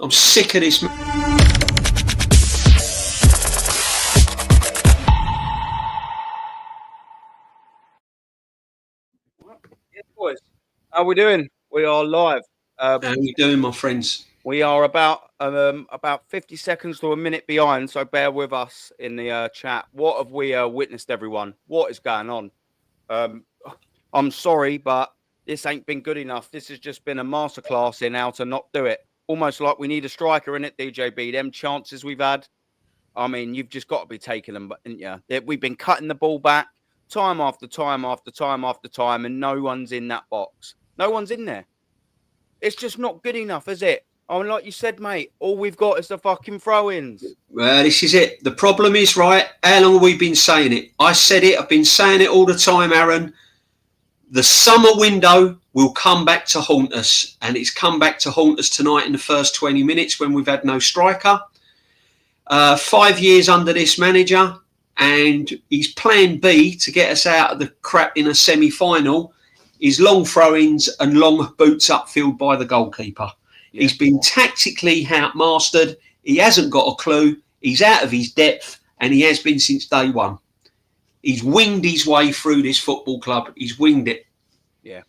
I'm sick of this. Yeah, boys. How are we doing? We are live. How are you doing, my friends? We are about 50 seconds to a minute behind, so bear with us in the chat. What have we witnessed, everyone? What is going on? I'm sorry, but this ain't been good enough. This has just been a masterclass in how to not do it. Almost like we need a striker in it, DJB. Them chances we've had, I mean, you've just got to be taking them, haven't you? We've been cutting the ball back time after time after time after time, and no one's in that box. No one's in there. It's just not good enough, is it? I mean, like you said, mate, all we've got is the fucking throw-ins. Well, this is it. The problem is, right, how long have we been saying it? I said it. I've been saying it all the time, Aaron. The summer window will come back to haunt us, and it's come back to haunt us tonight in the first 20 minutes when we've had no striker. 5 years under this manager, and his plan B to get us out of the crap in a semi-final is long throw-ins and long boots upfield by the goalkeeper. Yeah. He's been tactically outmastered. He hasn't got a clue. He's out of his depth, and he has been since day one. He's winged his way through this football club. He's winged it. Yeah.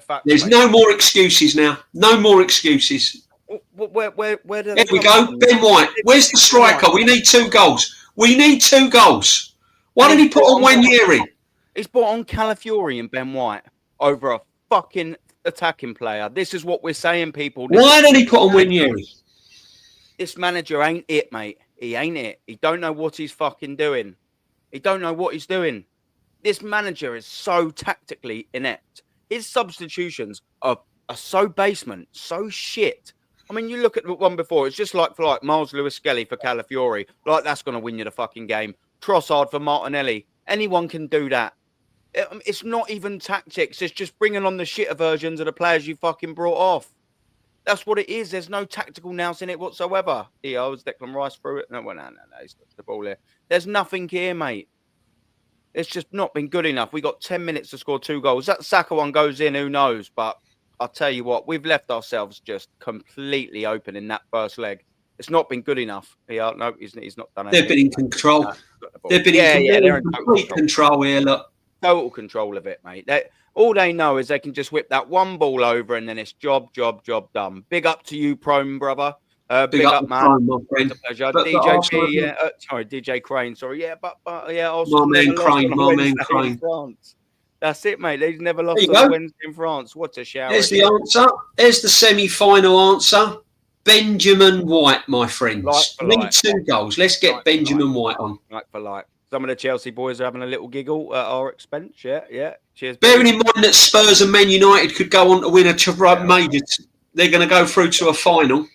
Fact, There's no more excuses now. No more excuses. Where do there we go. Ben White. Where's the striker? We need 2 goals. We need 2 goals. Why did he put on Wanyeri? He's brought on Calafiori and Ben White over a fucking attacking player. This is what we're saying, people. Why did he put on Wanyeri? This manager ain't it, mate. He ain't it. He don't know what he's fucking doing. He don't know what he's doing. This manager is so tactically inept. His substitutions are so basement, so shit. I mean, you look at the one before, it's just like Miles Lewis-Skelly for Calafiori. Like, that's going to win you the fucking game. Trossard for Martinelli. Anyone can do that. It's not even tactics. It's just bringing on the shitter versions of the players you fucking brought off. That's what it is. There's no tactical nous in it whatsoever. I was Declan Rice through it. No, he's got the ball here. There's nothing here, mate. It's just not been good enough. We got 10 minutes to score 2 goals. That Saka one goes in, who knows? But I'll tell you what, we've left ourselves just completely open in that first leg. It's not been good enough. No, he's not done it. They've been in control. They've been in complete control here, look. Total control of it, mate. All they know is they can just whip that one ball over and then it's job done. Big up to you, Prone, brother. Big up, man. Prone, my friend. It's a pleasure. DJ Crane. Sorry, yeah, but yeah. My man Crane. That's it, mate. They've never lost on a Wednesday in France. What a shower. There's the answer. There's the semi-final answer. Benjamin White, my friends. We need 2 goals. Let's get Benjamin White on. Like for like. Some of the Chelsea boys are having a little giggle at our expense. Yeah. Cheers. Bearing in mind that Spurs and Man United could go on to win a major. They're going to go through to a final.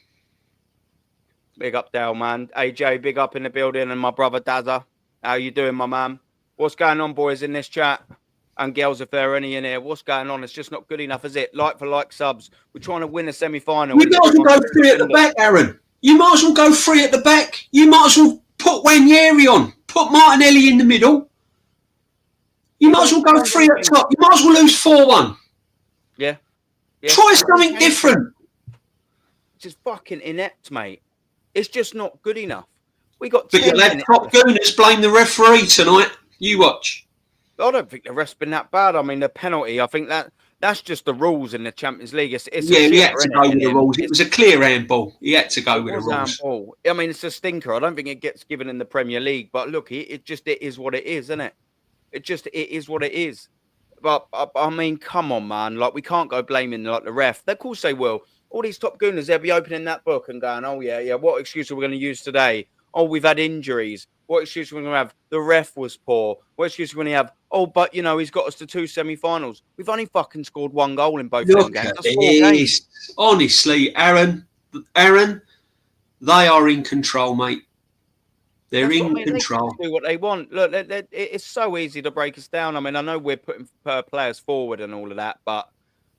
Big up, Dale, man. AJ, big up in the building. And my brother, Dazza. How you doing, my man? What's going on, boys, in this chat? And girls, if there are any in here, what's going on? It's just not good enough, is it? Like for like subs. We're trying to win a semi-final. We might as well go 3 at the back, Aaron. You might as well go 3 at the back. You might as well put Wanyeri on. Put Martinelli in the middle. You might as well go 3 at top. You might as well lose 4-1. Yeah. Try something different. It's just fucking inept, mate. It's just not good enough. We got. But you'll have top gooners blame the referee tonight. You watch. I don't think the ref's been that bad. I mean, the penalty, I think that's just the rules in the Champions League. He had to go with the rules. It was a clear handball. He had to go with the rules. Handball. I mean, it's a stinker. I don't think it gets given in the Premier League. But look, it is what it is, isn't it? It is what it is. But I mean, come on, man. Like, we can't go blaming like the ref. Of course they will. All these top gooners, they'll be opening that book and going, oh, yeah. What excuse are we going to use today? Oh, we've had injuries. What excuse are we going to have? The ref was poor. What excuse are we going to have? Oh, but, he's got us to 2 semi-finals. We've only fucking scored 1 goal in both games. That's 4 games. Honestly, Aaron, they are in control, mate. They're in control. They can do what they want. Look, it's so easy to break us down. I mean, I know we're putting players forward and all of that, but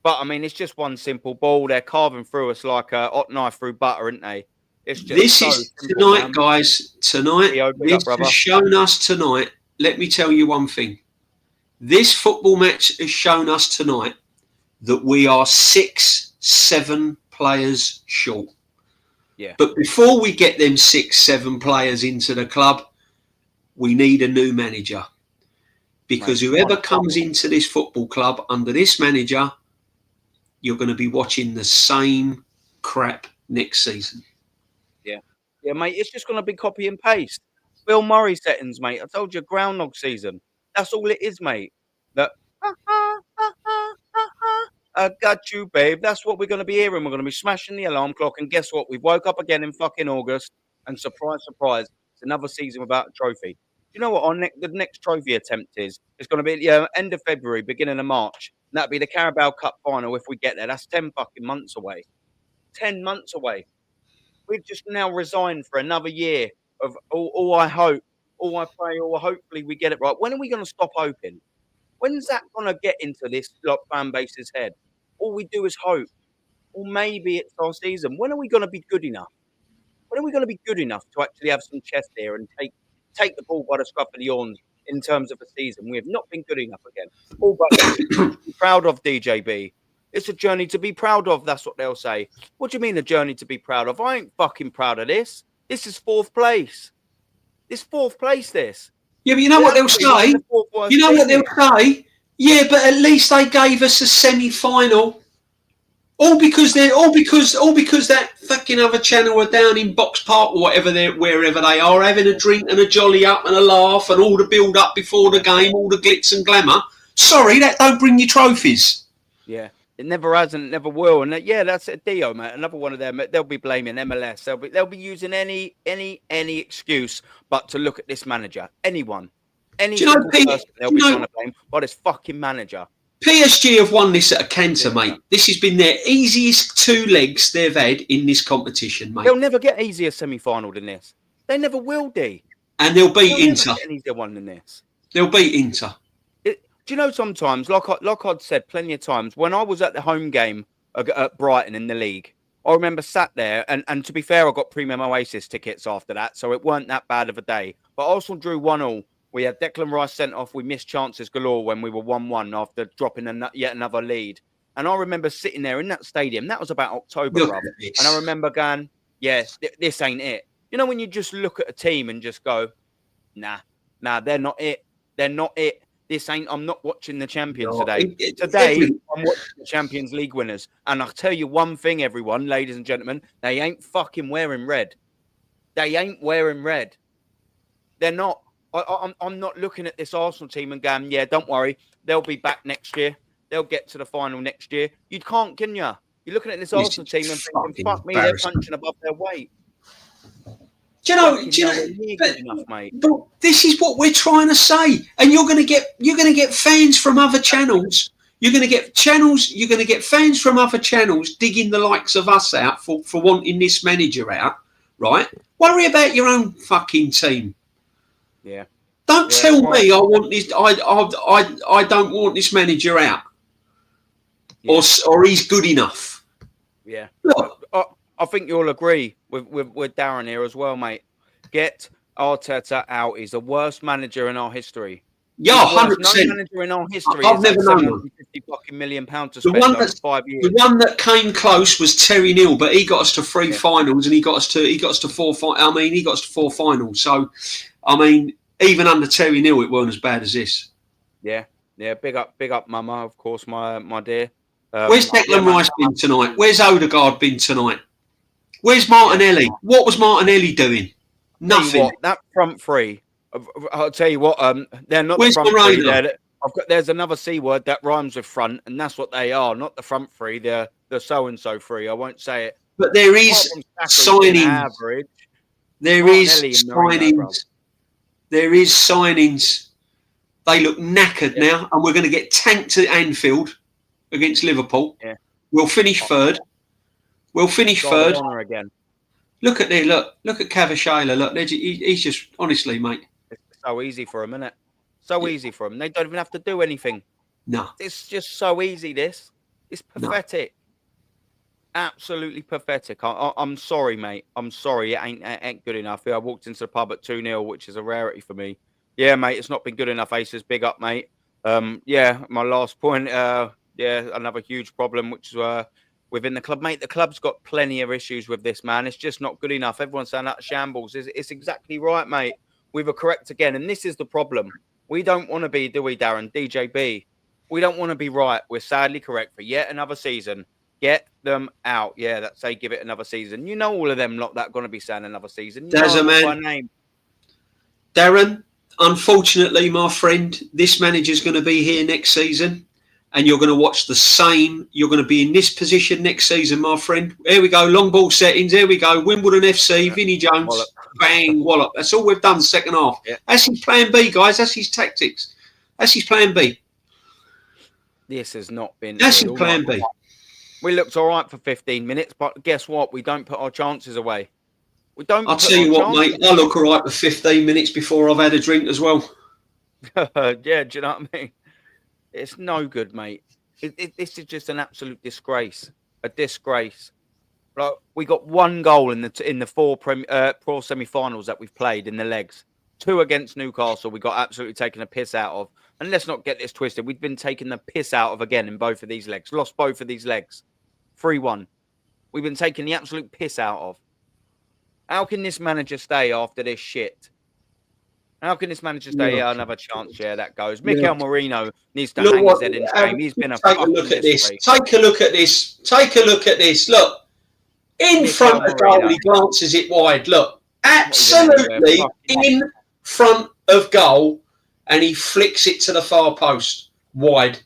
I mean, it's just one simple ball. They're carving through us like a hot knife through butter, aren't they? It's just this is simple, tonight, man. Guys. Tonight, this has shown us tonight. Let me tell you one thing. This football match has shown us tonight that we are 6-7 players short. Yeah. But before we get them 6, 7 players into the club, we need a new manager. Because whoever comes into this football club under this manager, you're going to be watching the same crap next season. Yeah. Yeah, mate, it's just going to be copy and paste. Bill Murray settings, mate. I told you, groundhog season. That's all it is, mate. That, I got you, babe. That's what we're going to be hearing. We're going to be smashing the alarm clock. And guess what? We woke up again in fucking August. And surprise, surprise, it's another season without a trophy. Do you know what the next trophy attempt is? It's going to be end of February, beginning of March. And that'll be the Carabao Cup final if we get there. That's 10 fucking months away. 10 months away. We've just now resigned for another year of all I hope, all I pray, or hopefully we get it right. When are we going to stop hoping? When's that going to get into this fan base's head? All we do is hope. Or maybe it's our season. When are we going to be good enough? When are we going to be good enough to actually have some chest here and take the ball by the scruff of the horns in terms of a season? We have not been good enough again. All but be proud of DJB. It's a journey to be proud of. That's what they'll say. What do you mean a journey to be proud of? I ain't fucking proud of this. This is 4th place. This 4th place, this. Yeah, but you know what they'll say? You know what they'll say? Yeah, but at least they gave us a semi-final. All because that fucking other channel are down in Box Park or wherever they are, having a drink and a jolly up and a laugh and all the build up before the game, all the glitz and glamour. Sorry, that don't bring you trophies. Yeah. It never has and it never will. And that's a Dio, mate. Another one of them. They'll be blaming MLS. They'll be using any excuse but to look at this manager. Anyone. Any single person they'll be trying to blame by this fucking manager. PSG have won this at a canter, mate. This has been their easiest 2 legs they've had in this competition, mate. They'll never get easier semi-final than this. They never will, D. And they'll beat Inter. Never get an easier one than this. They'll beat Inter. Do you know sometimes, like I'd said plenty of times, when I was at the home game at Brighton in the league, I remember sat there, and to be fair, I got premium Oasis tickets after that, so it weren't that bad of a day. But Arsenal drew 1-1. We had Declan Rice sent off. We missed chances galore when we were 1-1 after dropping yet another lead. And I remember sitting there in that stadium. That was about October, brother. And I remember going, yes, this ain't it. You know when you just look at a team and just go, nah, they're not it. They're not it. This ain't. I'm not watching the champions today. Today, I'm watching the Champions League winners. And I'll tell you one thing, everyone, ladies and gentlemen, they ain't fucking wearing red. They ain't wearing red. They're not. I'm not looking at this Arsenal team and going, yeah, don't worry. They'll be back next year. They'll get to the final next year. You can't, can you? You're looking at this Arsenal team and thinking, fuck me, they're punching above their weight. Do you know, but this is what we're trying to say, and you're going to get fans from other channels. You're going to get fans from other channels digging the likes of us out for wanting this manager out, right? Worry about your own fucking team. Yeah. Don't tell me I want this. I don't want this manager out, or he's good enough. Yeah. Look, I think you'll agree with Darren here as well, mate. Get Arteta out. He's the worst manager in our history. Yeah, 100%. No manager in our history. I've never known one. £750 fucking million to spend over 5 years. The one that came close was Terry Neal, but he got us to 3 finals, and he got us to 4. He got us to 4 finals. So, I mean, even under Terry Neal, it weren't as bad as this. Yeah. Big up, Mama. Of course, my dear. Where's Declan Rice been tonight? Where's Odegaard been tonight? Where's Martinelli? What was Martinelli doing? Nothing. That front three. I'll tell you what. They're not Where's the front Moreno? three. There's another C word that rhymes with front, and that's what they are. Not the front three. They're the so and so three. I won't say it. But there is signings. There is signings. They look knackered now, and we're going to get tanked at Anfield against Liverpool. Yeah. We'll finish third. Again. Look at Cavachela. Look, he's just honestly, mate. It's so easy for him, isn't it? So easy for him. They don't even have to do anything. No, it's just so easy. It's pathetic. No. Absolutely pathetic. I'm sorry, mate. I'm sorry. It ain't good enough. I walked into the pub at 2-0, which is a rarity for me. Yeah, mate. It's not been good enough. Aces, big up, mate. My last point. Another huge problem, which within the club, mate. The club's got plenty of issues with this, man. It's just not good enough. Everyone's saying that shambles. It's exactly right, mate. We were correct again, and this is the problem. We don't want to be, do we, Darren? DJB. We don't want to be right. We're sadly correct for yet another season. Get them out. Yeah, that's say give it another season. You know all of them lot that are going to be saying another season. You There's know a them man. by name. Darren, unfortunately, my friend, this manager's going to be here next season, and you're going to watch the same. You're going to be in this position next season, my friend. Here we go, long ball settings. Here we go, Wimbledon FC, Vinnie Jones, Wallop. bang, wallop. That's all we've done second half. Yeah. That's his plan B, guys. That's his tactics. That's his plan B. This has not been. That's good. his plan B. We looked all right for 15 minutes, but guess what? We don't put our chances away. We don't. I'll tell you what, mate. I look all right for 15 minutes before I've had a drink as well. Yeah, do you know what I mean? It's no good, mate. This is just an absolute disgrace. A disgrace. Like, we got one goal in the four pro semi-finals that we've played in the legs. 2 against Newcastle, we got absolutely taken a piss out of. And let's not get this twisted. We've been taking the piss out of again in both of these legs. Lost both of these legs. 3-1. We've been taking the absolute piss out of. How can this manager stay after this shit? How can this manager stay? Yeah, another chance. Yeah, that goes. Mikel Marino needs to hang his head in shame. He's been a fucking look at this. disgrace. Take a look at this. Take a look at this. Look. In front of goal, he glances it wide. Look. Absolutely in front of goal, and he flicks it to the far post. Wide.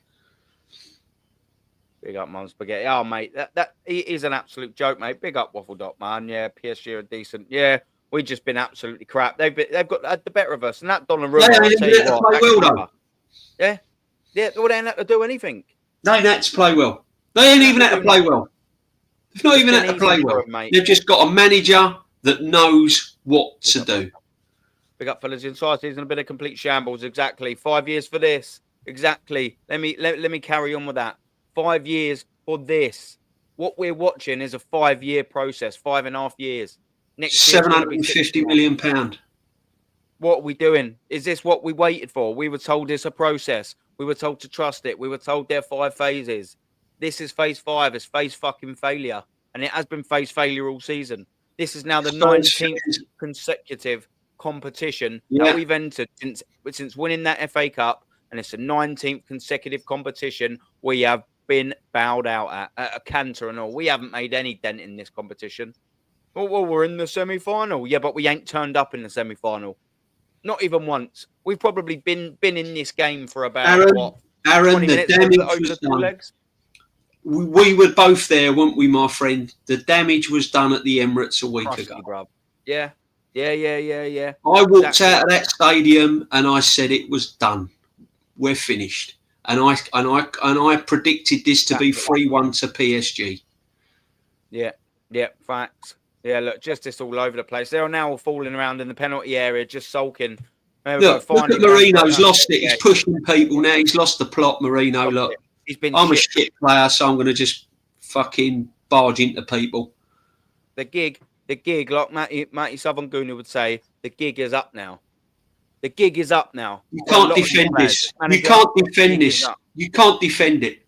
Big up, Mum Spaghetti. Oh, mate, that he is an absolute joke, mate. Big up, Waffle Dot, man. Yeah, PSG are decent. Yeah, we've just been absolutely crap. They've got the better of us, and that Donnarumma. They ain't had to play well, though. Yeah, well, they ain't had to do anything. They ain't had to play well. They ain't even had to play well. They've not even had to play well. They've just got a manager that knows what to do. Big up, fellas. Inside season, a bit of complete shambles. Exactly. 5 years for this. Exactly. Let me carry on with that. 5 years for this. What we're watching is a 5-year process. 5.5 years. Next year, £750 million. What are we doing? Is this what we waited for? We were told it's a process. We were told to trust it. We were told there are 5 phases. This is phase 5. It's phase fucking failure. And it has been phase failure all season. This is now the 19th consecutive competition that we've entered since winning that FA Cup. And it's the 19th consecutive competition we have been bowed out at a canter and all. We haven't made any dent in this competition. Well, we're in the semi-final. Yeah, but we ain't turned up in the semi-final. Not even once. We've probably been in this game for about, Aaron, 20 minutes the damage over was the 2 done. legs? We were both there, weren't we, my friend? The damage was done at the Emirates a week ago. Bruv. Yeah. I walked out of that stadium and I said it was done. We're finished. And I predicted this to be 3-1 to PSG. Yeah, Facts. Yeah, look, justice all over the place. They're now all falling around in the penalty area, just sulking. Look at Marino's lost it. He's pushing people now. He's lost the plot, Marino. Look, I'm a shit player, so I'm going to just fucking barge into people. The gig, like Matty Southern Gooner would say, the gig is up now. The gig is up now. You can't defend this. You can't defend this. You can't defend it.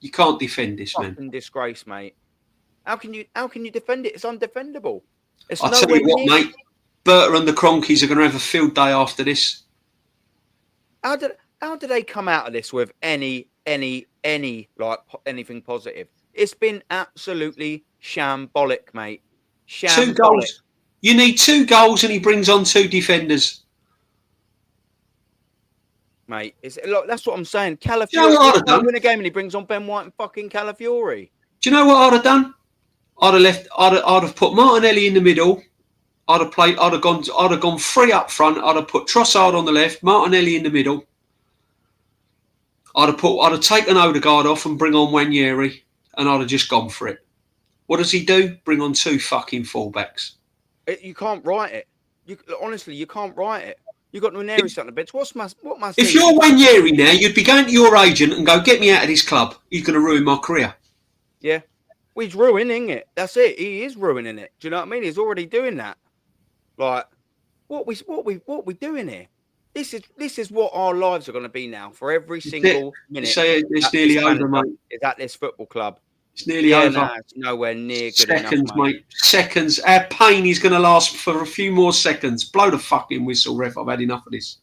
You can't defend this, man. Fucking disgrace, mate. How can you defend it? It's undefendable. I'll tell you what, mate. Berta and the Cronkies are going to have a field day after this. How did they come out of this with any like anything positive? It's been absolutely shambolic, mate. Shambolic. 2 goals. You need 2 goals, and he brings on 2 defenders. Mate, that's what I'm saying. Calafiori win a game and he brings on Ben White and fucking Calafiori. Do you know what I'd have done? I'd have put Martinelli in the middle. I'd have gone 3 up front. I'd have put Trossard on the left, Martinelli in the middle. I'd have taken Odegaard off and bring on Wanyeri, and I'd have just gone for it. What does he do? Bring on 2 fucking fullbacks. You can't write it. Honestly, you can't write it. You got Nwaneri sat on the bench. What must if you're Wanyeri now, you'd be going to your agent and go, get me out of this club. He's going to ruin my career. Yeah. Well, he's ruining it. That's it. He is ruining it. Do you know what I mean? He's already doing that. Like, what we doing here? This is what our lives are going to be now for every single minute. Say it's nearly over, mate. Is at this football club. It's nearly over. Nah, it's nowhere near good Seconds, enough, mate. Seconds. Our pain is going to last for a few more seconds. Blow the fucking whistle, ref. I've had enough of this.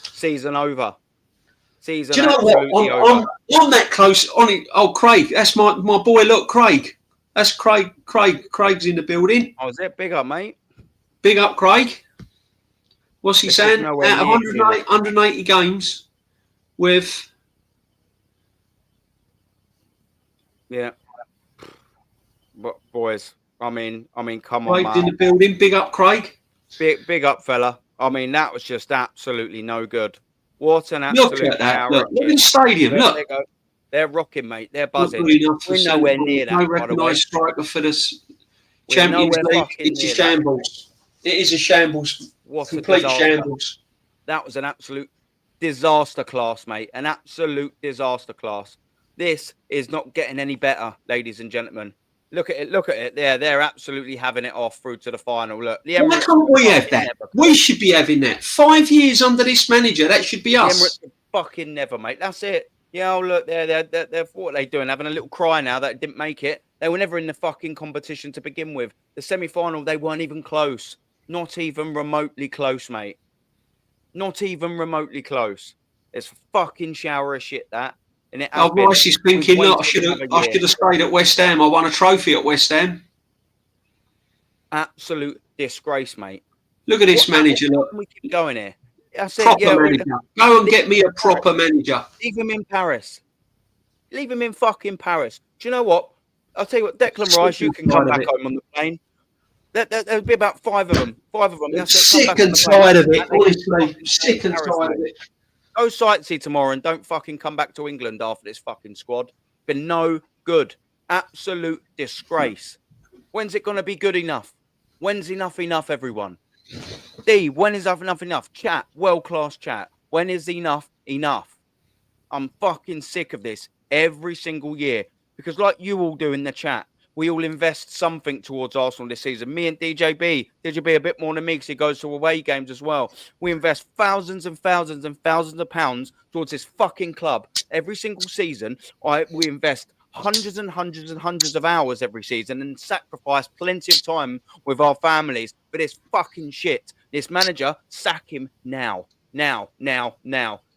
Season over. Season Do you know absolutely what? over. I'm that close on it. Oh, Craig, that's my boy. Look, Craig. That's Craig. Craig's in the building. Oh, is it? Big up, mate. Big up, Craig. What's he saying? Out of 180 games with... Yeah. But boys, I mean, come Craig's on, man. in the building. Big up, Craig. Big up, fella. I mean, that was just absolutely no good. What an absolute Look at that. shower. Look in the stadium. Look. There go. They're rocking, mate. They're buzzing. We're nowhere near that, no by the way. recognised striker for this Champions League. It's a shambles. It is a shambles. What complete shambles. That was an absolute disaster class, mate. An absolute disaster class. This is not getting any better, ladies and gentlemen. Look at it. They're absolutely having it off through to the final. Look, the why can't we have that? We should be having that. 5 years under this manager. That should be us. The Emirates fucking never, mate. That's it. Yeah, oh, look, they're what are they doing? Having a little cry now that it didn't make it. They were never in the fucking competition to begin with. The semi-final, they weren't even close. Not even remotely close, mate. Not even remotely close. It's a fucking shower of shit, that. And Rice is thinking, look, I should have stayed at West Ham. I won a trophy at West Ham. Absolute disgrace, mate. Look at this manager. Look. We keep going here. I said, proper manager. Go and get me a proper manager. Leave him in Paris. Leave him in fucking Paris. Do you know what? I'll tell you what, Declan Rice, you can come back home on the plane. There'll be about five of them. That's sick and tired of it, honestly. Sick and tired of it. Go sightsee tomorrow and don't fucking come back to England after this fucking squad. Been no good. Absolute disgrace. When's it going to be good enough? When's enough, everyone? D, when is enough? Chat, world-class chat. When is enough? I'm fucking sick of this every single year. Because like you all do in the chat, we all invest something towards Arsenal this season. Me and DJB a bit more than me because he goes to away games as well. We invest thousands and thousands and thousands of pounds towards this fucking club every single season. We invest hundreds and hundreds and hundreds of hours every season and sacrifice plenty of time with our families. But it's fucking shit. This manager, sack him now. Now.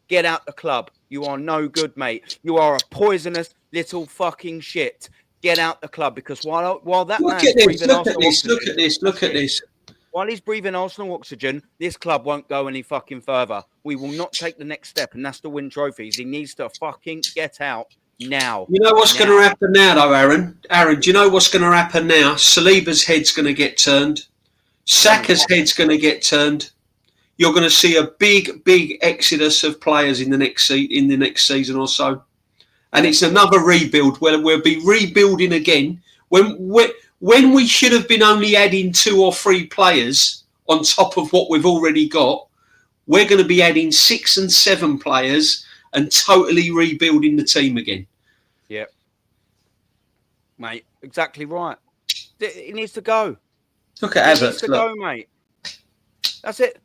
Get out the club. You are no good, mate. You are a poisonous little fucking shit. Get out the club because while that man's breathing Arsenal oxygen, look at this. While he's breathing Arsenal oxygen, this club won't go any fucking further. We will not take the next step, and that's to win trophies. He needs to fucking get out now. You know what's going to happen now, though, Aaron? Aaron, do you know what's going to happen now? Saliba's head's going to get turned. Saka's head's going to get turned. You're going to see a big exodus of players in the next season or so. And it's another rebuild where we'll be rebuilding again when we should have been only adding 2 or 3 players on top of what we've already got. We're going to be adding 6 and 7 players and totally rebuilding the team again. Yep. Mate, exactly right. He needs to go. Look at Havertz. He needs to go, mate. That's it.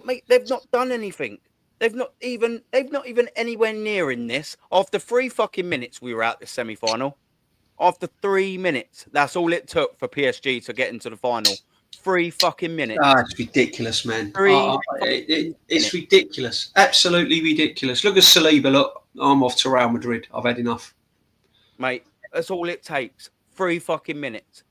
Mate, they've not done anything. They've not even anywhere near in this. After 3 fucking minutes, we were out the semi-final. After 3 minutes, that's all it took for PSG to get into the final. 3 fucking minutes. It's ridiculous, man. It's ridiculous. Absolutely ridiculous. Look at Saliba. Look, I'm off to Real Madrid. I've had enough. Mate, that's all it takes. 3 fucking minutes.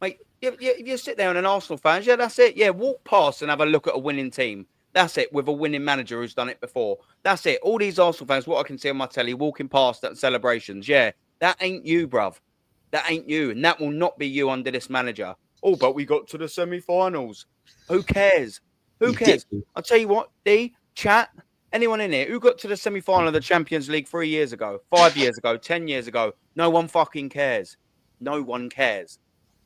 Mate, you sit there and an Arsenal fan, that's it. Yeah, walk past and have a look at a winning team. That's it, with a winning manager who's done it before. That's it. All these Arsenal fans, what I can see on my telly, walking past at celebrations. Yeah, that ain't you, bruv. That ain't you. And that will not be you under this manager. Oh, but we got to the semi-finals. Who cares? Who cares? I'll tell you what, D, chat, anyone in here, who got to the semi-final of the Champions League 3 years ago, 5 years ago, 10 years ago? No one fucking cares. No one cares.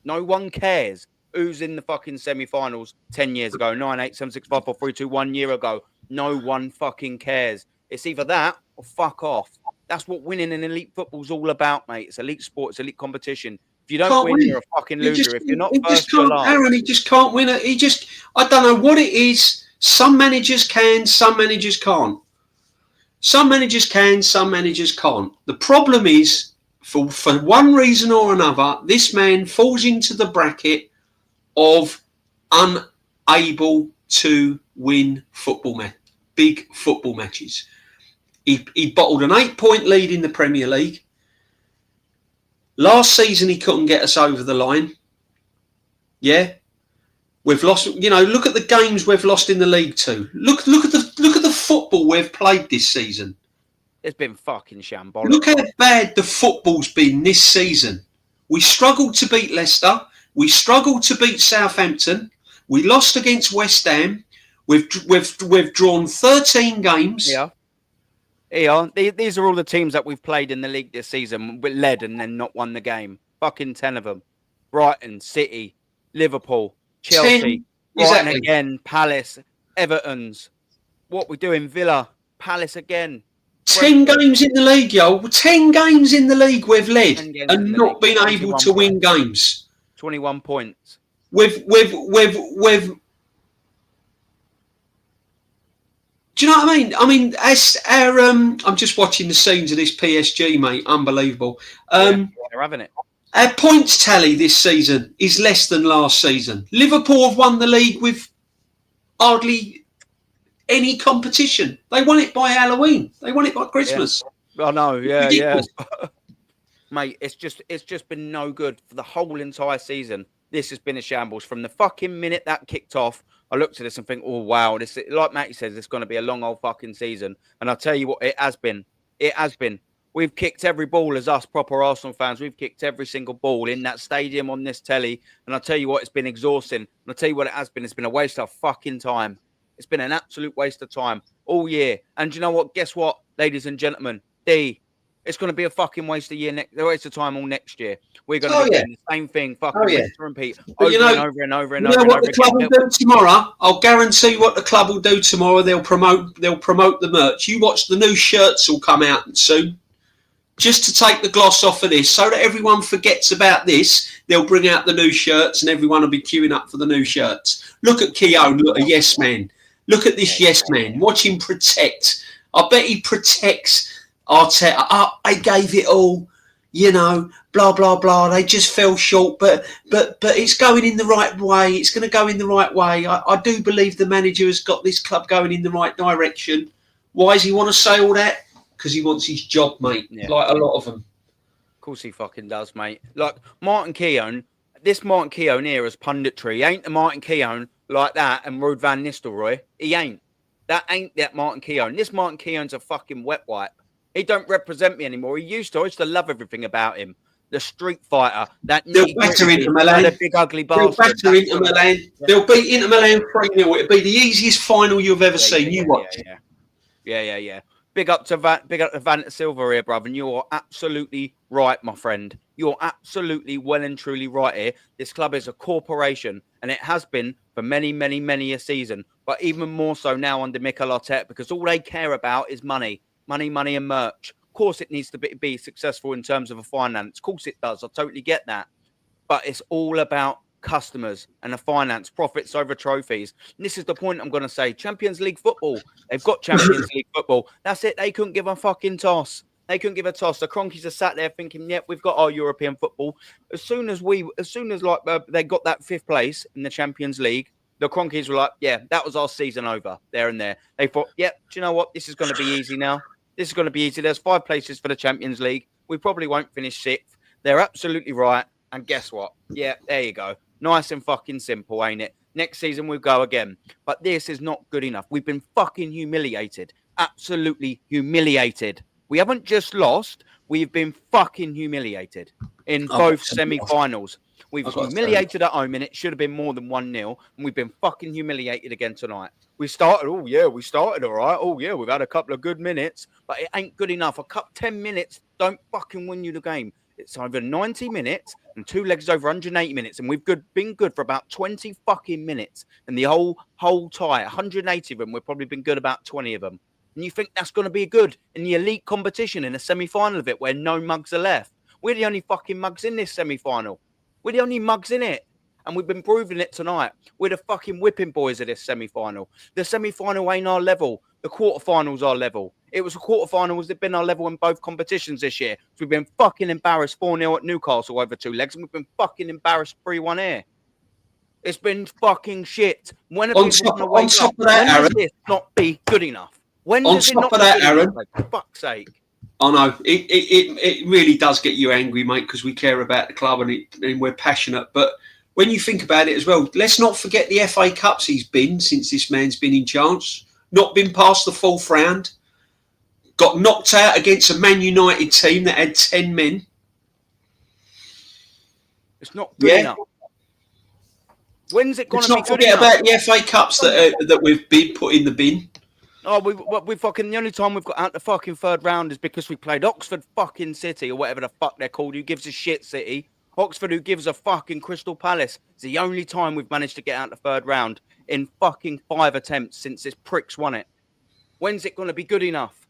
No one cares. Who's in the fucking semi-finals 10 years ago, 9, 8, 7, 6, 5, 4, 3, 2, 1 year ago? No one fucking cares. It's either that or fuck off. That's what winning in elite football's all about, mate. It's elite sport, it's elite competition. If you don't win, you're a fucking loser. If you're not first, you're last. Aaron, he just can't win it. I don't know what it is. Some managers can, some managers can't. Some managers can, some managers can't. The problem is, for one reason or another, this man falls into the bracket of unable to win big football matches. He bottled an 8-point lead in the Premier League. Last season, he couldn't get us over the line. Yeah, we've lost. Look at the games we've lost in the league too. Look at the football we've played this season. It's been fucking shambolic. Look how bad the football's been this season. We struggled to beat Leicester. We struggled to beat Southampton. We lost against West Ham. We've drawn 13 games. Yeah. These are all the teams that we've played in the league this season, led and then not won the game. Fucking 10 of them. Brighton, City, Liverpool, Chelsea, Brighton again, Palace, Everton's. What we're doing, Villa, Palace again. 10 games in the league, yo. 10 games in the league we've led and not been able to win games. 21 points. We've Do you know what I mean? I mean, as our I'm just watching the scenes of this PSG, mate. Unbelievable. They're having it. Our points tally this season is less than last season. Liverpool have won the league with hardly any competition. They won it by Halloween. They won it by Christmas. Yeah. I know. Yeah. Mate, it's just been no good for the whole entire season. This has been a shambles from the fucking minute that kicked off. I looked at this and think, oh, wow, this, like Matty says, it's going to be a long old fucking season. And I'll tell you what, it has been. It has been. We've kicked every ball as us proper Arsenal fans. We've kicked every single ball in that stadium on this telly. And I'll tell you what, it's been exhausting. And I'll tell you what it has been. It's been a waste of fucking time. It's been an absolute waste of time all year. And you know what? Guess what, ladies and gentlemen? It's going to be a fucking waste of waste of time all next year. We're going to be doing the same thing, fucking rinse and repeat, over and over. You know what the club will do tomorrow? I'll guarantee what the club will do tomorrow. They'll promote the merch. You watch, the new shirts will come out soon. Just to take the gloss off of this, so that everyone forgets about this, they'll bring out the new shirts and everyone will be queuing up for the new shirts. Look at Keown, look, a yes man. Look at this yes man. Watch him protect. I bet he protects Arteta. I gave it all, blah blah blah. They just fell short, but it's going in the right way. It's going to go in the right way. I do believe the manager has got this club going in the right direction. Why does he want to say all that? Because he wants his job, mate. Yeah. Like a lot of them. Of course he fucking does, mate. Like Martin Keown, this Martin Keown here is punditry. He ain't the Martin Keown like that and Ruud van Nistelrooy. He ain't. That ain't that Martin Keown. This Martin Keown's a fucking wet wipe. He don't represent me anymore. He used to. I used to love everything about him. The street fighter. They'll batter Inter Milan. The big ugly bastard. They'll batter Inter Milan. They'll beat Inter Milan 3-0. It'll be the easiest final you've ever seen. You watch. Yeah. Big up to Van Silva here, brother. And you're absolutely right, my friend. You're absolutely well and truly right here. This club is a corporation, and it has been for many, many, many a season. But even more so now under Mikel Arteta, because all they care about is money. Money, and merch. Of course, it needs to be successful in terms of a finance. Of course, it does. I totally get that. But it's all about customers and the finance, profits over trophies. And this is the point I'm going to say. Champions League football. They've got Champions League football. That's it. They couldn't give a fucking toss. They couldn't give a toss. The Cronkies are sat there thinking, yep, we've got our European football. As soon as they got that 5th place in the Champions League, the Cronkies were like, yeah, that was our season over there and there. They thought, yep, do you know what? This is going to be easy now. This is going to be easy. There's 5 places for the Champions League. We probably won't finish 6th. They're absolutely right. And guess what? Yeah, there you go. Nice and fucking simple, ain't it? Next season we'll go again. But this is not good enough. We've been fucking humiliated. Absolutely humiliated. We haven't just lost. We've been fucking humiliated in both semi-finals. We've humiliated at home, and it should have been more than 1-0. And we've been fucking humiliated again tonight. We started all right. Oh, yeah, we've had a couple of good minutes. But it ain't good enough. 10 minutes don't fucking win you the game. It's over 90 minutes and 2 legs over 180 minutes. And we've been good for about 20 fucking minutes. And the whole tie, 180 of them, we've probably been good about 20 of them. And you think that's going to be good in the elite competition in a semi-final of it where no mugs are left. We're the only fucking mugs in this semi-final. We're the only mugs in it. And we've been proving it tonight. We're the fucking whipping boys of this semi-final. The semi-final ain't our level. The quarterfinals are level. It was a quarterfinals that been our level in both competitions this year. So we've been fucking embarrassed 4-0 at Newcastle over 2 legs, and we've been fucking embarrassed 3-1 here. It's been fucking shit. When are people going to wake up? When does this not be good enough? When does it not be good enough? For fuck's sake. I know it really does get you angry, mate, because we care about the club and we're passionate. But when you think about it as well, let's not forget the FA Cups he's been since this man's been in charge. Not been past the 4th round. Got knocked out against a Man United team that had 10 men. It's not good enough. When's it going to be good Let's enough? not forget about the FA Cups that we've been put in the bin. Oh, we fucking, the only time we've got out the fucking 3rd round is because we played Oxford fucking City, or whatever the fuck they're called. Who gives a shit, City? Oxford, who gives a fucking Crystal Palace. It's the only time we've managed to get out the 3rd round in fucking 5 attempts since this prick's won it. When's it going to be good enough?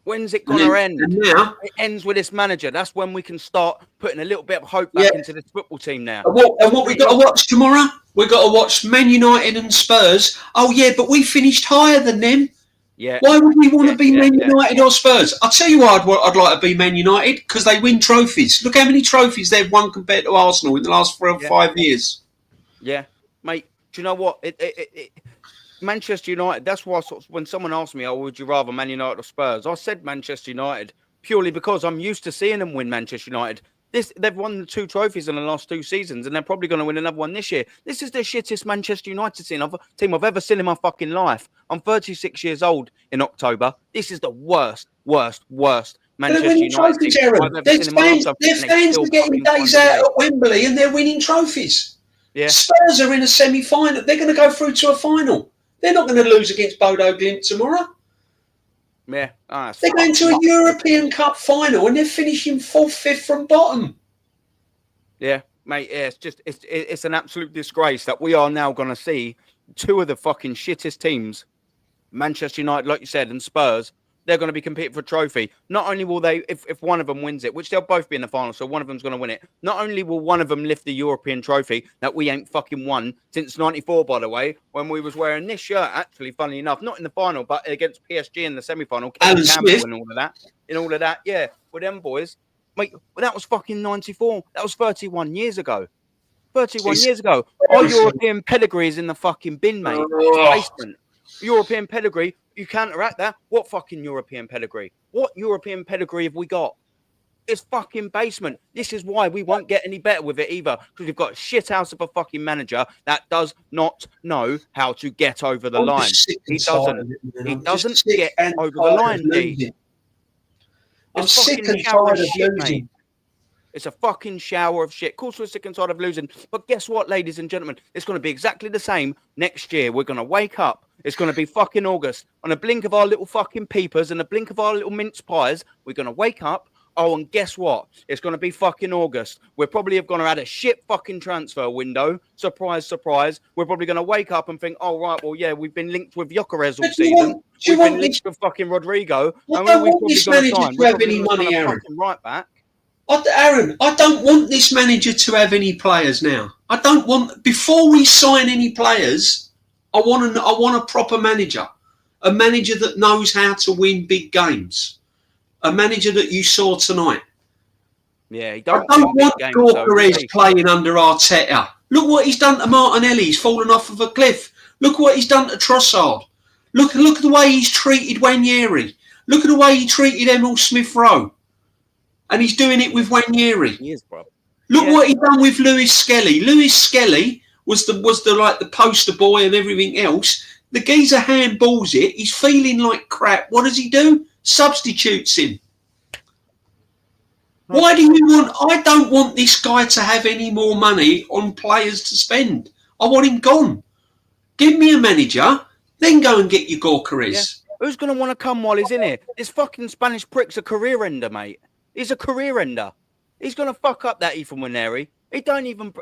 When's it going to end? Now, it ends with this manager. That's when we can start putting a little bit of hope back into this football team now. And what we got to watch tomorrow? We've got to watch Man United and Spurs. Oh, yeah, but we finished higher than them. Yeah. Why would we want to be Man United or Spurs? I'll tell you why I'd like to be Man United, because they win trophies. Look how many trophies they've won compared to Arsenal in the last 4 or 5 years. Yeah, mate. Do you know what? Manchester United, that's why when someone asked me, would you rather Man United or Spurs? I said Manchester United purely because I'm used to seeing them win Manchester United. They've won the 2 trophies in the last 2 seasons, and they're probably going to win another one this year. This is the shittest Manchester United team I've ever seen in my fucking life. I'm 36 years old in October. This is the worst Manchester United team I've ever seen in my life. Their fans are getting days out at Wembley, and they're winning trophies. Yeah. Spurs are in a semi-final. They're going to go through to a final. They're not going to lose against Bodo Glimt tomorrow. Yeah. They're going to a European Cup final and they're finishing 4th, 5th from bottom. Yeah, mate. Yeah, it's an absolute disgrace that we are now going to see 2 of the fucking shittest teams, Manchester United, like you said, and Spurs. They're going to be competing for a trophy. Not only will they, if one of them wins it, which they'll both be in the final, so one of them's going to win it. Not only will one of them lift the European trophy that we ain't fucking won since '94, by the way, when we was wearing this shirt. Actually, funnily enough, not in the final, but against PSG in the semi-final. Alan Smith and all of that. Yeah, with them boys, mate. That was fucking '94. That was 31 years ago. 31 years ago. Our European pedigree is in the fucking bin, mate. Basement. European pedigree. You counteract that. What fucking European pedigree? What European pedigree have we got? It's fucking basement. This is why we won't get any better with it either, because we've got a shit house of a fucking manager that does not know how to get over the line. He doesn't. He doesn't get over the line, D. I'm sick and tired of losing. It's a fucking shower of shit. Of course, we're sick and tired of losing. But guess what, ladies and gentlemen? It's going to be exactly the same next year. We're going to wake up. It's going to be fucking August. On a blink of our little fucking peepers and a blink of our little mince pies, we're going to wake up. Oh, and guess what? It's going to be fucking August. We're probably going to have a shit fucking transfer window. Surprise, surprise. We're probably going to wake up and think, oh, right, well, yeah, we've been linked with Gyökeres all season. We've been linked with fucking Rodrigo. I don't want this manager to have any money, Aaron. Right back. Aaron, I don't want this manager to have any players now. I don't want, before we sign any players, I want a proper manager. A manager that knows how to win big games. A manager that you saw tonight. Yeah, I don't want Gyökeres playing under Arteta. Look what he's done to Martinelli. He's fallen off of a cliff. Look what he's done to Trossard. Look at the way he's treated Wanyeri. Look at the way he treated Emil Smith-Rowe. And he's doing it with Wanyeri. He is, bro. Look what he done with Lewis Skelly. Lewis Skelly was the poster boy and everything else. The geezer handballs it. He's feeling like crap. What does he do? Substitutes him. Why do you want? I don't want this guy to have any more money on players to spend. I want him gone. Give me a manager, then go and get your Gyökeres. Yeah. Who's going to want to come while he's in here? This fucking Spanish prick's a career ender, mate. He's a career ender. He's going to fuck up that Ethan Wanyeri. He don't even...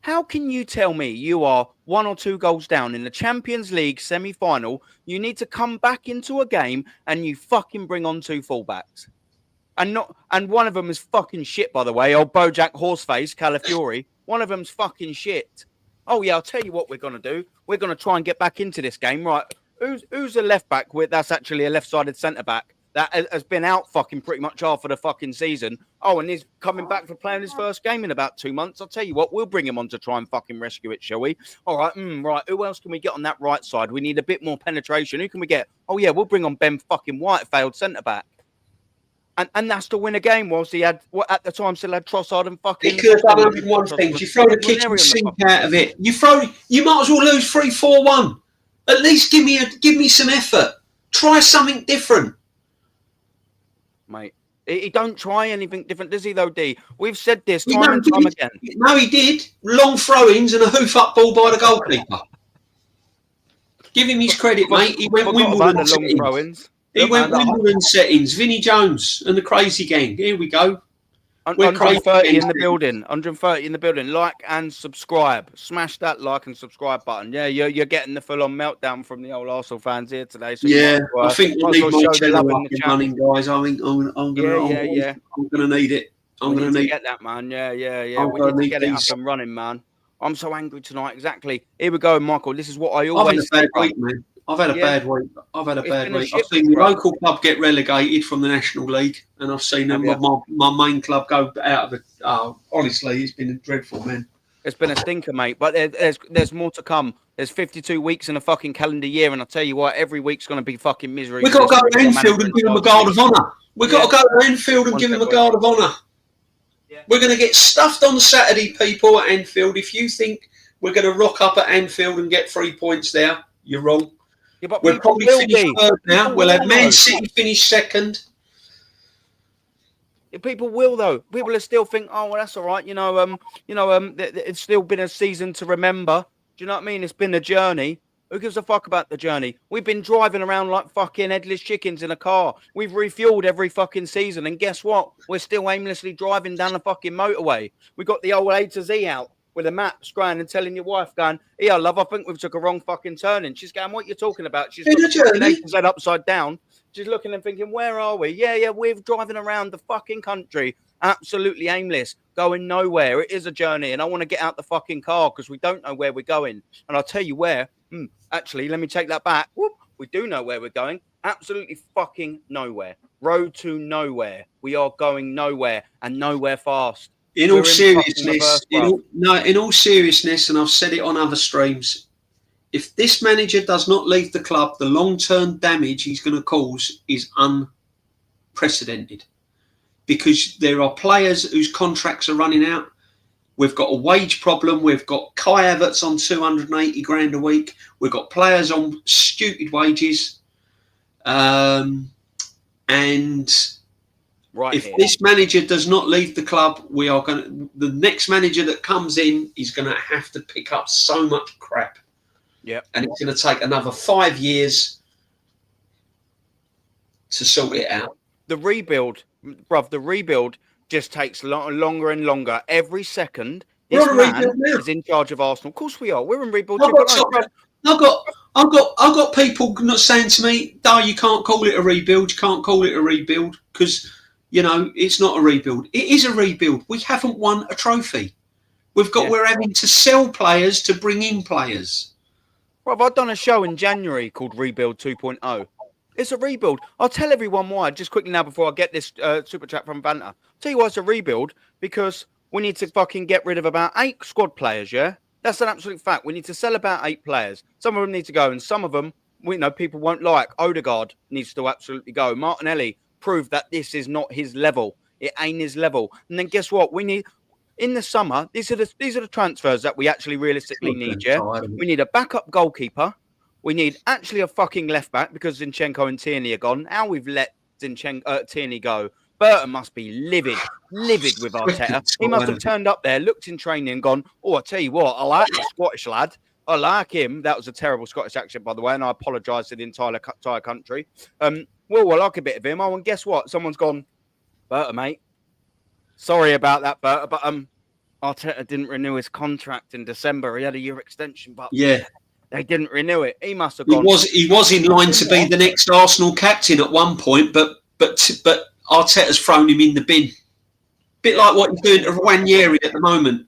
How can you tell me you are 1 or 2 goals down in the Champions League semi-final, you need to come back into a game and you fucking bring on 2 fullbacks? And one of them is fucking shit, by the way. Old Bojack Horseface, Calafiori. One of them's fucking shit. Oh, yeah, I'll tell you what we're going to do. We're going to try and get back into this game. Right, Who's a left back that's actually a left-sided centre back that has been out fucking pretty much half of the fucking season? Oh, and he's coming back for playing his first game in about 2 months. I'll tell you what, we'll bring him on to try and fucking rescue it, shall we? All right, right. Who else can we get on that right side? We need a bit more penetration. Who can we get? Oh yeah, we'll bring on Ben fucking White, failed centre back. And that's to win a game, whilst he had at the time still had Trossard and fucking. He could have done only one thing. You throw the kitchen sink out of it. You might as well lose 3-4-1. At least give me some effort. Try something different, mate. He don't try anything different, does he? Though, D. We've said this time and time again. No, he did. Long throw-ins and a hoof-up ball by the goalkeeper. Give him his credit, mate. He went Wimbledon settings. He went Wimbledon settings. Vinnie Jones and the crazy gang. Here we go. 130 in the building. 130 in the building. Like and subscribe. Smash that like and subscribe button. Yeah, you're getting the full-on meltdown from the old Arsenal fans here today. So yeah, I think we need more channel up and running, guys. I think I'm going to need it. I'm going to need get that, man. Yeah. We need to get it up and running, man. I'm so angry tonight. Exactly. Here we go, Michael. This is what I always say. I've had a bad week. I've seen the local club get relegated from the National League, and I've seen my main club go out of it. Honestly, it's been dreadful, man. It's been a stinker, mate. But there's more to come. There's 52 weeks in a fucking calendar year, and I tell you what, every week's going to be fucking misery. We've got to go to Anfield and give him a guard of honour. We've got to go to Anfield and give him a guard of honour. Yeah. We're going to get stuffed on Saturday, people, at Anfield. If you think we're going to rock up at Anfield and get 3 points there, you're wrong. Yeah, we'll probably finish third now. We'll have Man City finish second. Yeah, people will, though. People will still think, oh, well, that's all right. It's still been a season to remember. Do you know what I mean? It's been a journey. Who gives a fuck about the journey? We've been driving around like fucking headless chickens in a car. We've refueled every fucking season. And guess what? We're still aimlessly driving down the fucking motorway. We got the old A to Z out with a map, scrying and telling your wife, going, "Yeah, love, I think we've took a wrong fucking turn." And she's going, "What are you talking about?" She's looking A to Z upside down. She's looking and thinking, "Where are we?" Yeah, we're driving around the fucking country, absolutely aimless, going nowhere. It is a journey, and I want to get out the fucking car because we don't know where we're going. And I'll tell you where. Actually, let me take that back. Whoop, we do know where we're going. Absolutely fucking nowhere. Road to nowhere. We are going nowhere, and nowhere fast. In all seriousness, and I've said it on other streams, if this manager does not leave the club, the long-term damage he's going to cause is unprecedented. Because there are players whose contracts are running out. We've got a wage problem. We've got Kai Havertz on 280 grand a week. We've got players on stupid wages. And if this manager does not leave the club, the next manager that comes in is going to have to pick up so much crap. Yeah. And it's going to take another 5 years to sort it out. The rebuild just takes longer and longer. Every second, this man is in charge of Arsenal. Of course we are. We're in rebuild. I've got people not saying to me, "No, you can't call it a rebuild. You can't call it a rebuild because it's not a rebuild. It is a rebuild. We haven't won a trophy. We're having to sell players to bring in players." Well, I've done a show in January called Rebuild 2.0. It's a rebuild. I'll tell everyone why, just quickly now before I get this super chat from Banter. I'll tell you why it's a rebuild, because we need to fucking get rid of about 8 squad players, yeah? That's an absolute fact. We need to sell about 8 players. Some of them need to go, and some of them, people won't like. Odegaard needs to absolutely go. Martinelli proved that this is not his level. It ain't his level. And then guess what? We need, in the summer, these are the transfers that we actually realistically need, yeah? We need a backup goalkeeper. We need actually a fucking left back because Zinchenko and Tierney are gone. Now we've let Tierney go. Burton must be livid with Arteta. He must have turned up there, looked in training and gone, "Oh, I tell you what, I like the Scottish lad. I like him." That was a terrible Scottish accent, by the way, and I apologise to the entire country. I like a bit of him. Oh, and guess what? Someone's gone, "Burton, mate. Sorry about that, Burton, but Arteta didn't renew his contract in December. He had a year extension, but they didn't renew it. He must have gone." He was in line to be the next Arsenal captain at one point, but Arteta's thrown him in the bin. Bit like what he's doing to Ranieri at the moment.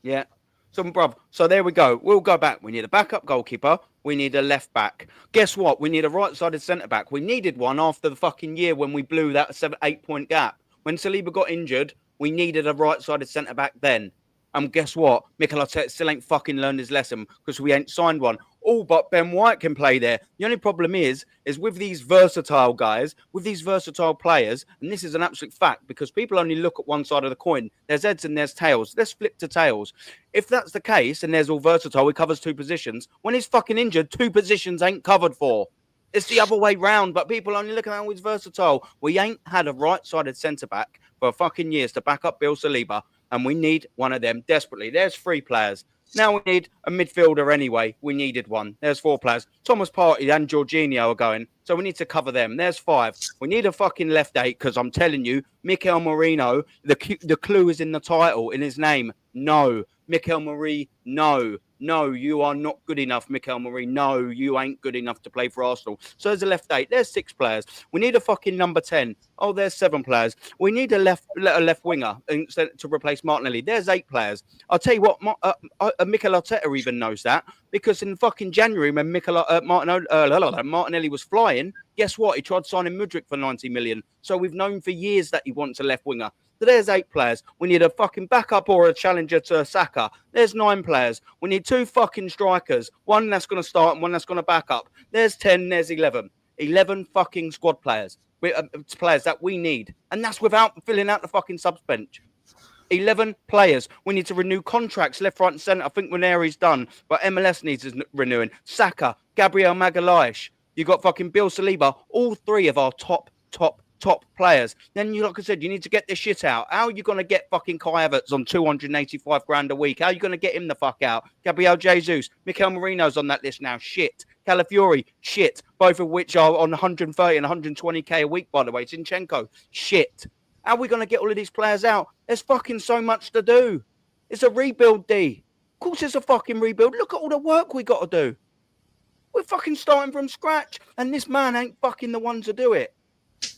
Yeah. So there we go. We'll go back. We need a backup goalkeeper. We need a left back. Guess what? We need a right-sided centre back. We needed one after the fucking year when we blew that 7-8 point gap. When Saliba got injured, we needed a right-sided centre back then. And guess what? Mikel Arteta still ain't fucking learned his lesson because we ain't signed one. All but Ben White can play there. The only problem is with these versatile guys, with these versatile players, and this is an absolute fact because people only look at one side of the coin. There's heads and there's tails. Let's flip to tails. If that's the case and there's all versatile, he covers 2 positions. When he's fucking injured, 2 positions ain't covered for. It's the other way round, but people only look at how he's versatile. We ain't had a right-sided centre-back for fucking years to back up Bill Saliba, and we need one of them desperately. There's 3 players. Now we need a midfielder anyway. We needed one. There's 4 players. Thomas Partey and Jorginho are going, so we need to cover them. There's 5. We need a fucking left 8 because I'm telling you, Mikel Merino, the clue is in the title, in his name. No. Mikel Merino, no. No, you are not good enough, Mikel Merino. No, you ain't good enough to play for Arsenal. So there's a left 8. There's 6 players. We need a fucking number 10. Oh, there's 7 players. We need a left winger to replace Martinelli. There's 8 players. I'll tell you what, Mikel Arteta even knows that because in fucking January when Martinelli was flying, guess what? He tried signing Mudryk for 90 million. So we've known for years that he wants a left winger. So there's 8 players. We need a fucking backup or a challenger to Saka. There's 9 players. We need 2 fucking strikers. One that's going to start and one that's going to back up. There's 10. There's 11. 11 fucking squad players. Players that we need. And that's without filling out the fucking subs bench. 11 players. We need to renew contracts left, right and centre. I think Ranieri's done. But MLS needs renewing. Saka, Gabriel Magalhaes. You got fucking Bill Saliba. All 3 of our top players. Then you, like I said, you need to get this shit out. How are you going to get fucking Kai Havertz on 285 grand a week? How are you going to get him the fuck out? Gabriel Jesus, Mikel Merino's on that list now. Shit. Calafiori, shit. Both of which are on 130 and 120k a week, by the way. Zinchenko, shit. How are we going to get all of these players out? There's fucking so much to do. It's a rebuild, D. Of course it's a fucking rebuild. Look at all the work we got to do. We're fucking starting from scratch, and this man ain't fucking the one to do it.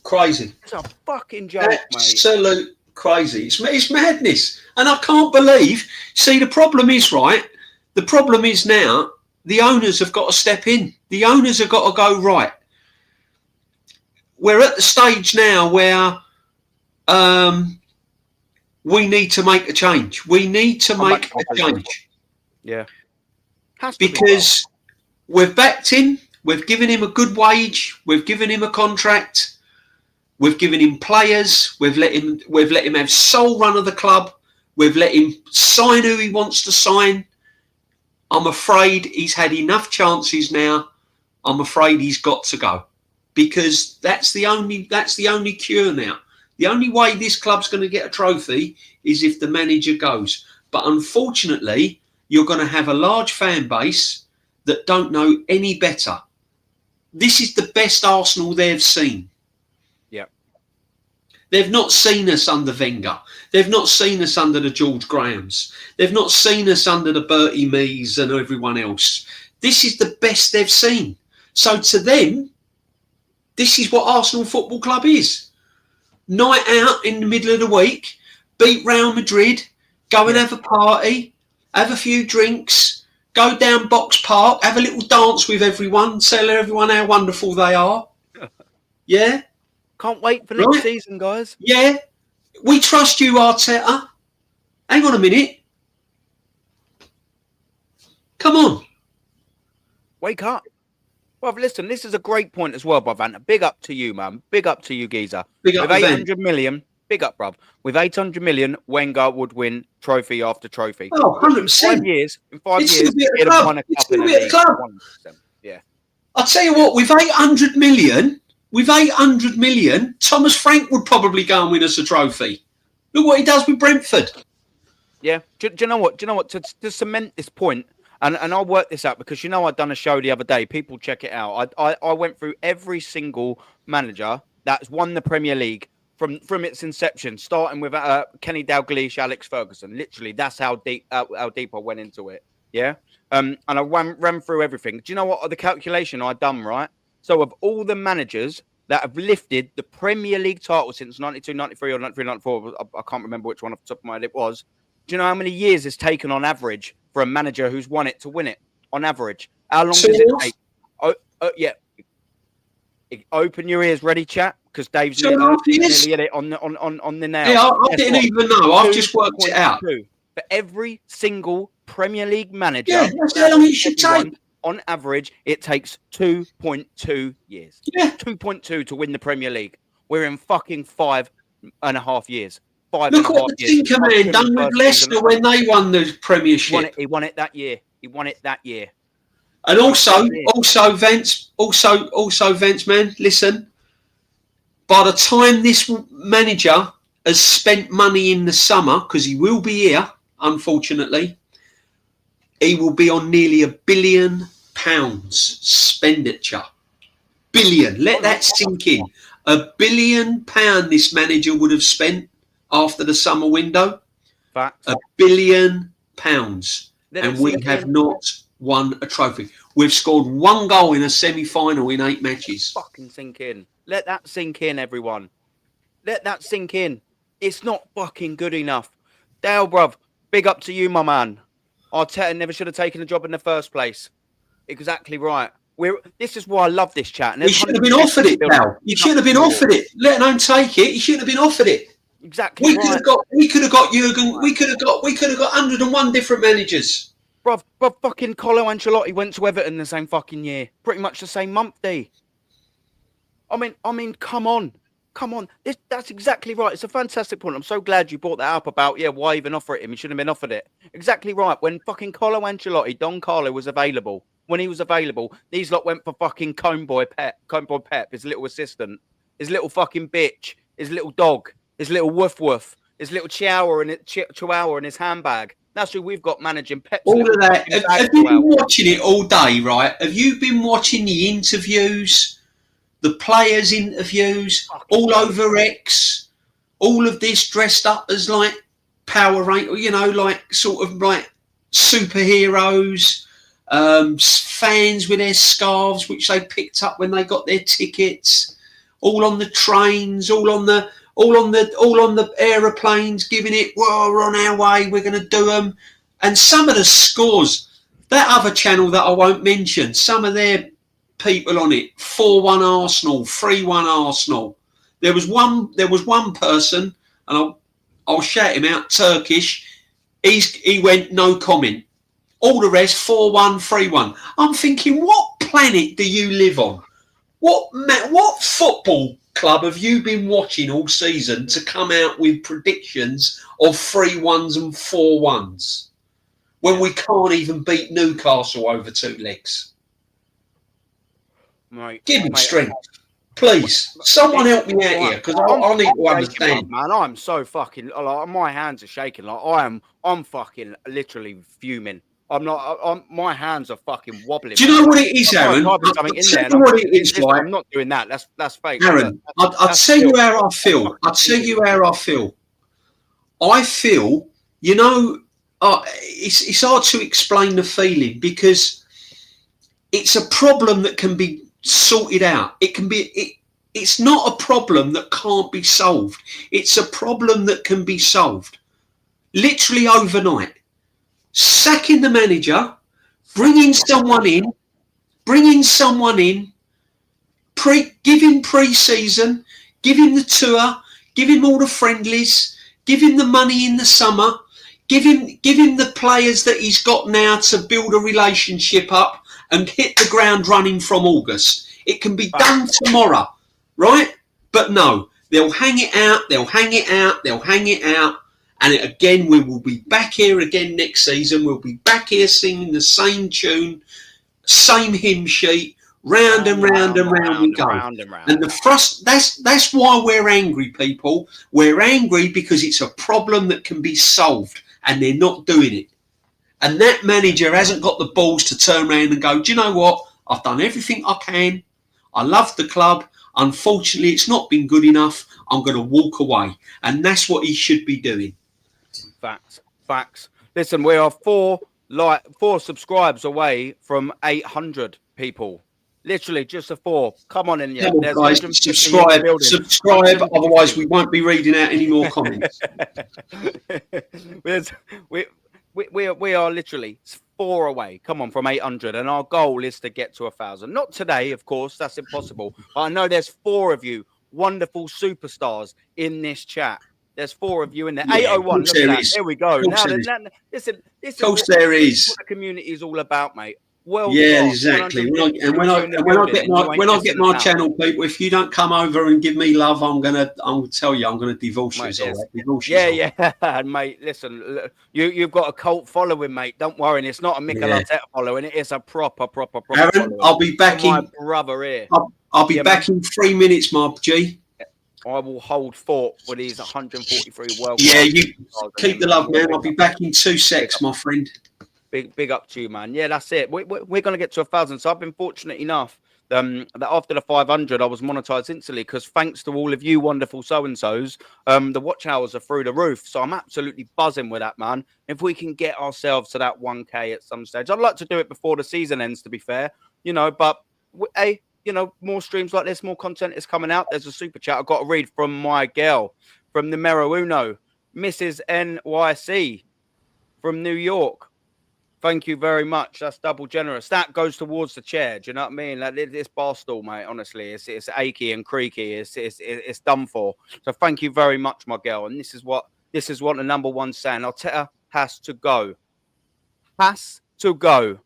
Crazy. It's a fucking joke, mate. Absolute crazy. It's madness. And I can't believe... See, the problem is, right, the problem is now the owners have got to step in. The owners have got to go, right, we're at the stage now where we need to make a change. We need to make a change. Yeah. Because we've backed him. We've given him a good wage. We've given him a contract. We've given him players. We've let him have sole run of the club. We've let him sign who he wants to sign. I'm afraid he's had enough chances now. I'm afraid he's got to go because that's the only cure now. The only way this club's going to get a trophy is if the manager goes. But unfortunately, you're going to have a large fan base that don't know any better. This is the best Arsenal they've seen. They've not seen us under Wenger. They've not seen us under the George Grahams. They've not seen us under the Bertie Mees and everyone else. This is the best they've seen. So to them, this is what Arsenal Football Club is. Night out in the middle of the week, beat Real Madrid, go and have a party, have a few drinks, go down Box Park, have a little dance with everyone, tell everyone how wonderful they are. Yeah? Can't wait for next season, guys. Yeah. We trust you, Arteta. Hang on a minute. Come on. Wake up. Well, listen, this is a great point as well, bruv. And big up to you, man. Big up to you, geezer. Big up with 800 million. Big up, bruv. With 800 million, Wenger would win trophy after trophy. Oh, 100%. In 5 years, he'd have won a cup in a league. 100%. Yeah. I'll tell you what, with 800 million... With 800 million, Thomas Frank would probably go and win us a trophy. Look what he does with Brentford. Yeah. Do you know what? To cement this point, and I'll work this out because I'd done a show the other day. People check it out. I went through every single manager that's won the Premier League from its inception, starting with Kenny Dalglish, Alex Ferguson. Literally, that's how deep I went into it. Yeah. And I ran through everything. Do you know what the calculation I'd done, right? So of all the managers that have lifted the Premier League title since 92, 93 or 93, 94, I can't remember which one off the top of my head it was, Do you know how many years it's taken on average for a manager who's won it to win it? On average, how long does it take? Yeah. Open your ears, ready, chat? Because Dave's nearly hit it on the nail. Yeah, I didn't even know. I've just worked it out. For every single Premier League manager, yeah, that's how long it should take. On average, it takes 2.2 years. Yeah, 2.2 to win the Premier League. We're in fucking 5.5 years. Look what the Tinker Man done with Leicester when they won the Premiership. He won it that year. And also, Vince, man, listen. By the time this manager has spent money in the summer, because he will be here, unfortunately, he will be on nearly £1 billion expenditure. Billion. Let that sink in. £1 billion this manager would have spent after the summer window. Facts. £1 billion. And we have not won a trophy. We've scored 1 goal in a semi-final in 8 matches. Fucking sink in. Let that sink in, everyone. Let that sink in. It's not fucking good enough. Dale, bruv, big up to you, my man. Arteta never should have taken the job in the first place. Exactly right. This is why I love this chat. He should have been offered it, Dale. He should have been offered it. Let alone take it. He should have been offered it. Exactly. We could have got Jurgen. We could have got 101 different managers. Bruv, fucking Carlo Ancelotti went to Everton the same fucking year. Pretty much the same month, D. I mean, come on. That's exactly right. It's a fantastic point. I'm so glad you brought that up about, why even offer it him? He shouldn't have been offered it. Exactly right. When fucking Carlo Ancelotti, Don Carlo was available, when he was available, these lot went for fucking Comeboy Pep, his little assistant, his little fucking bitch, his little dog, his little woof, his little chihuahua in his handbag. That's who we've got managing Pep. All of that. Have you been watching it all day, right? Have you been watching the interviews, the players' interviews, all over X, all of this dressed up as like Power Rangers, like sort of like superheroes, fans with their scarves, which they picked up when they got their tickets, all on the trains, all on the aeroplanes, giving it, well, we're on our way, we're going to do them. And some of the scores, that other channel that I won't mention, some of their people on it, 4-1 Arsenal, 3-1 Arsenal. There was one person, and I'll shout him out, Turkish. He went no comment. All the rest 4-1, 3-1. I'm thinking, what planet do you live on? What football club have you been watching all season to come out with predictions of 3-1s and 4-1s when we can't even beat Newcastle over 2 legs? Give me strength, please. Someone help me out here, because I need to understand. Man, I'm so fucking. My hands are shaking. I'm fucking literally fuming. My hands are fucking wobbling. Do you know what it is, Aaron? I'll tell you what it is, right? I'm not doing that. That's fake. Aaron, I'll tell you how I feel. I feel, it's hard to explain the feeling, because it's a problem that can be sorted out. It's not a problem that can't be solved. It's a problem that can be solved literally overnight. Sacking the manager, bringing someone in, give him pre-season, give him the tour, give him all the friendlies, give him the money in the summer, give him the players that he's got now to build a relationship up and hit the ground running from August. It can be done tomorrow, right? But no, they'll hang it out. And again, we will be back here again next season. We'll be back here singing the same tune, same hymn sheet, round and round we go. And that's why we're angry, people. We're angry because it's a problem that can be solved, and they're not doing it. And that manager hasn't got the balls to turn around and go, do you know what? I've done everything I can. I love the club. Unfortunately, it's not been good enough. I'm going to walk away. And that's what he should be doing. Facts. Listen, we are 4 subscribes away from 800 people. Literally, just a 4. Come on in, yeah. Come on, There's guys, 150 in the building. subscribe. Otherwise, we won't be reading out any more comments. we are literally 4 away. Come on, from 800, and our goal is to get to 1,000. Not today, of course. That's impossible. But I know there's 4 of you, wonderful superstars, in this chat. There's 4 of you in there. 801. Look at that. There we go. Now, this is what the community is all about, mate. Yeah, exactly. When I get my channel, people, if you don't come over and give me love, I'm gonna tell you, I'm gonna divorce you. Yeah, mate. Listen, you've got a cult following, mate. Don't worry, and it's not a Mikel Arteta following. It's a proper. Aaron, following. I'll be back in. My brother here. I'll be back in 3 minutes, my G. I will hold fort with these 143 world. Yeah, you keep the love, man. I'll be back in 2 secs, my friend. Big up to you, man. Yeah, that's it. We're going to get to 1,000. So I've been fortunate enough that after the 500, I was monetized instantly because thanks to all of you wonderful so-and-sos, the watch hours are through the roof. So I'm absolutely buzzing with that, man. If we can get ourselves to that 1K at some stage, I'd like to do it before the season ends, to be fair, but more streams like this, more content is coming out. There's a super chat I've got to read from my girl, from Numero Uno, Mrs. NYC from New York. Thank you very much. That's double generous. That goes towards the chair. Do you know what I mean? Like this bar stool, mate. Honestly, it's achy and creaky. It's done for. So thank you very much, my girl. And this is what the number 1 saying. Arteta has to go. Has to go.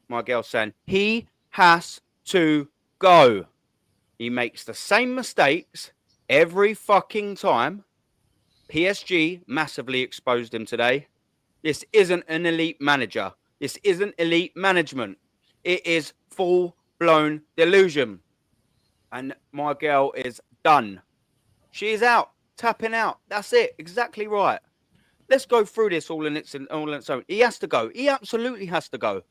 My girl saying he has to go. He makes the same mistakes every fucking time. PSG massively exposed him today. This isn't an elite manager. This isn't elite management. It is full-blown delusion. And my girl is done. She is out, tapping out. That's it. Exactly right. Let's go through this all in its own. He has to go. He absolutely has to go.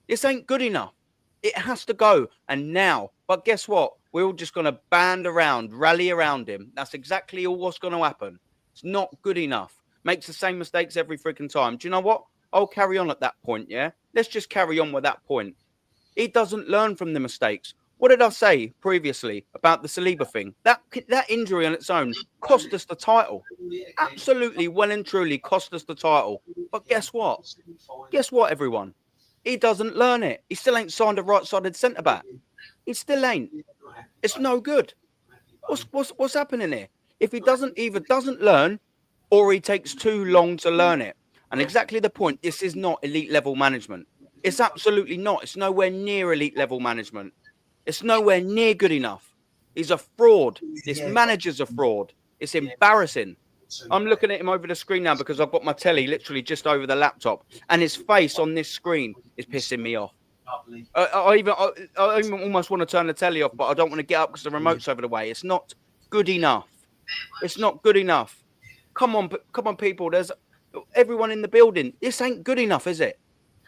This ain't good enough. It has to go. And now. But guess what? We're all just going to rally around him. That's exactly all what's going to happen. It's not good enough. Makes the same mistakes every freaking time. Do you know what? I'll carry on at that point, yeah? Let's just carry on with that point. He doesn't learn from the mistakes. What did I say previously about the Saliba thing? That injury on its own cost us the title. Absolutely, well and truly cost us the title. But guess what? Guess what, everyone? He doesn't learn it. He still ain't signed a right-sided centre-back. He still ain't. It's no good. What's happening here? If he doesn't learn, or he takes too long to learn it. And exactly the point, this is not elite level management. It's absolutely not. It's nowhere near elite level management. It's nowhere near good enough. He's a fraud. This manager's a fraud. It's embarrassing. I'm looking at him over the screen now because I've got my telly literally just over the laptop. And his face on this screen is pissing me off. I even almost want to turn the telly off, but I don't want to get up because the remote's over the way. It's not good enough. It's not good enough. Come on, people. There's everyone in the building. This ain't good enough, is it?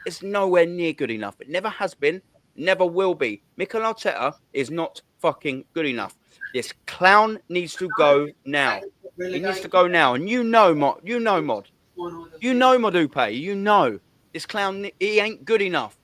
It's nowhere near good enough. It never has been, never will be. Mikel Arteta is not fucking good enough. This clown needs to go now. He needs to go now. And you know, Mod. You know, Modupe. You know. This clown, he ain't good enough.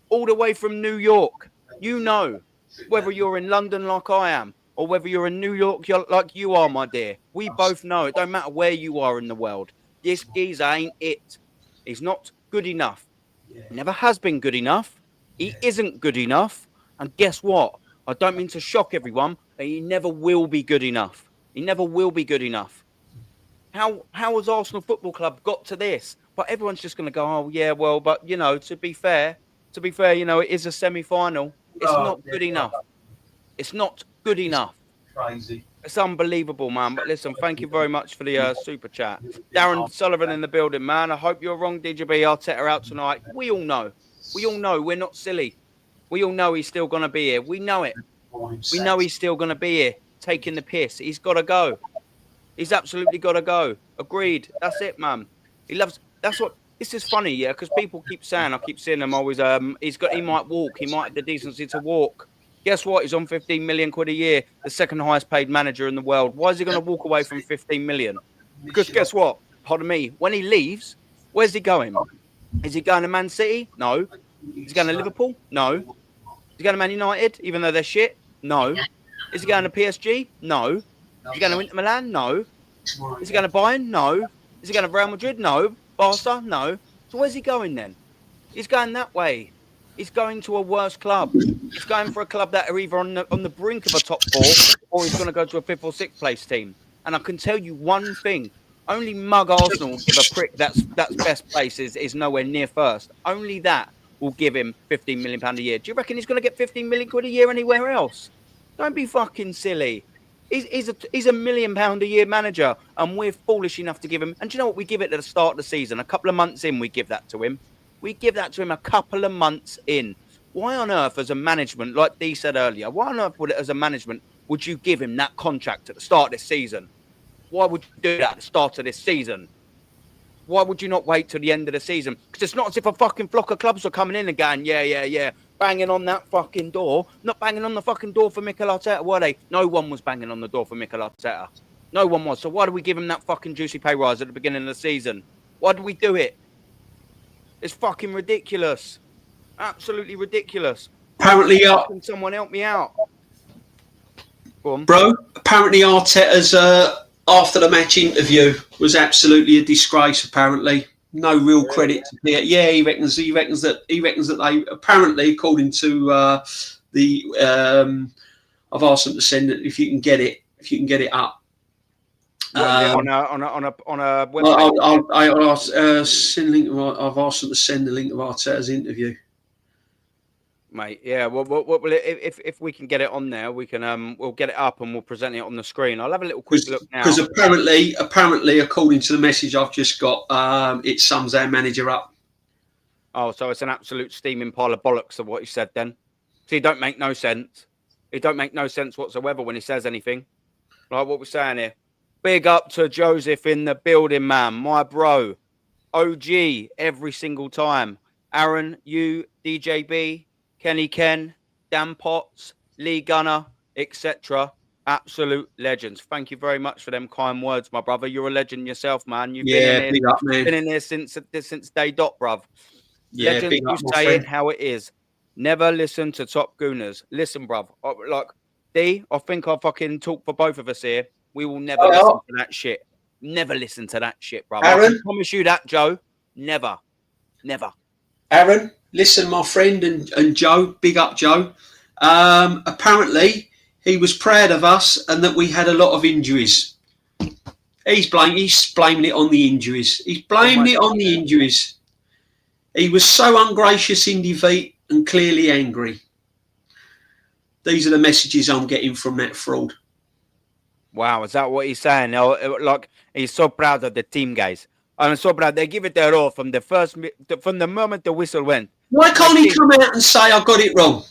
All the way from New York. You know. Whether you're in London like I am, or whether you're in New York like you are, my dear. We both know. It don't matter where you are in the world. This geezer ain't it. He's not good enough. He never has been good enough. He isn't good enough. And guess what? I don't mean to shock everyone, but he never will be good enough. He never will be good enough. How has Arsenal Football Club got to this? But everyone's just going to go, oh, yeah, well, but, to be fair, it is a semi-final. It's not good enough. It's not good enough. Crazy. It's unbelievable, man. But listen, thank you very much for the super chat. Darren Sullivan in the building, man. I hope you're wrong, DJB. Arteta out tonight. We all know. We're not silly. We all know he's still going to be here. We know it. We know he's still going to be here, taking the piss. He's got to go. He's absolutely got to go. Agreed. That's it, man. That's what. This is funny, yeah, because people keep saying, I keep seeing them always, he might walk. He might have the decency to walk. Guess what? He's on 15 million quid a year, the second highest paid manager in the world. Why is he going to walk away from 15 million? Because guess what? Pardon me. When he leaves, where's he going? Is he going to Man City? No. Is he going to Liverpool? No. he going to Man United, even though they're shit? No. Is he going to PSG? No. Is he going to Inter Milan? No. Is he going to Bayern? No. Is he going to Real Madrid? No. Barca? No. So where's he going then? He's going that way. He's going to a worse club. He's going for a club that are either on the brink of a top 4, or he's going to go to a 5th or 6th place team. And I can tell you one thing: only mug Arsenal will give a prick that's best place is nowhere near first. Only that will give him £15 million a year. Do you reckon he's going to get 15 million quid a year anywhere else? Don't be fucking silly. He's a £1 million a year manager, and we're foolish enough to give him. And do you know what? We give it at the start of the season. A couple of months in, we give that to him. We give that to him a couple of months in. Why on earth, as a management, like Dee said earlier, why on earth as a management would you give him that contract at the start of this season? Why would you do that at the start of this season? Why would you not wait till the end of the season? Because it's not as if a fucking flock of clubs are coming in and going, yeah, banging on that fucking door. Not banging on the fucking door for Mikel Arteta, were they? No one was banging on the door for Mikel Arteta. No one was. So why do we give him that fucking juicy pay rise at the beginning of the season? Why do we do it? It's fucking ridiculous. Absolutely ridiculous. Apparently, can someone help me out? Go on. Bro, apparently Arteta's after the match interview was absolutely a disgrace. Apparently, no real credit to Pierre. Yeah, he reckons that they apparently, according to I've asked them to send it if you can get it up. On a website. I've asked them to send the link of Arteta's interview. Mate, yeah. Well, if we can get it on there, we can. We'll get it up and we'll present it on the screen. I'll have a little quick look now. Because apparently, according to the message I've just got, it sums our manager up. Oh, so it's an absolute steaming pile of bollocks of what he said. Then, see, it don't make no sense. It don't make no sense whatsoever when he says anything. Like what we're saying here. Big up to Joseph in the building, man. My bro. OG every single time. Aaron, you, DJB, Kenny Ken, Dan Potts, Lee Gunner, etc. Absolute legends. Thank you very much for them kind words, my brother. You're a legend yourself, man. You've been in here since day dot, bruv. Yeah, legends who say it how it is. Never listen to top gooners. Listen, bruv. Like, D, I think I fucking talk for both of us here. We will never listen to that shit. Never listen to that shit, brother. I can promise you that, Joe. Never. Aaron, listen, my friend and Joe, big up Joe. Apparently, he was proud of us and that we had a lot of injuries. He's blaming it on the injuries. He's blaming it on the injuries. He was so ungracious in defeat and clearly angry. These are the messages I'm getting from that fraud. Wow, is that what he's saying? Like, he's so proud of the team, guys. I'm so proud. They give it their all from the moment the whistle went. Why can't he come out and say, I got it wrong?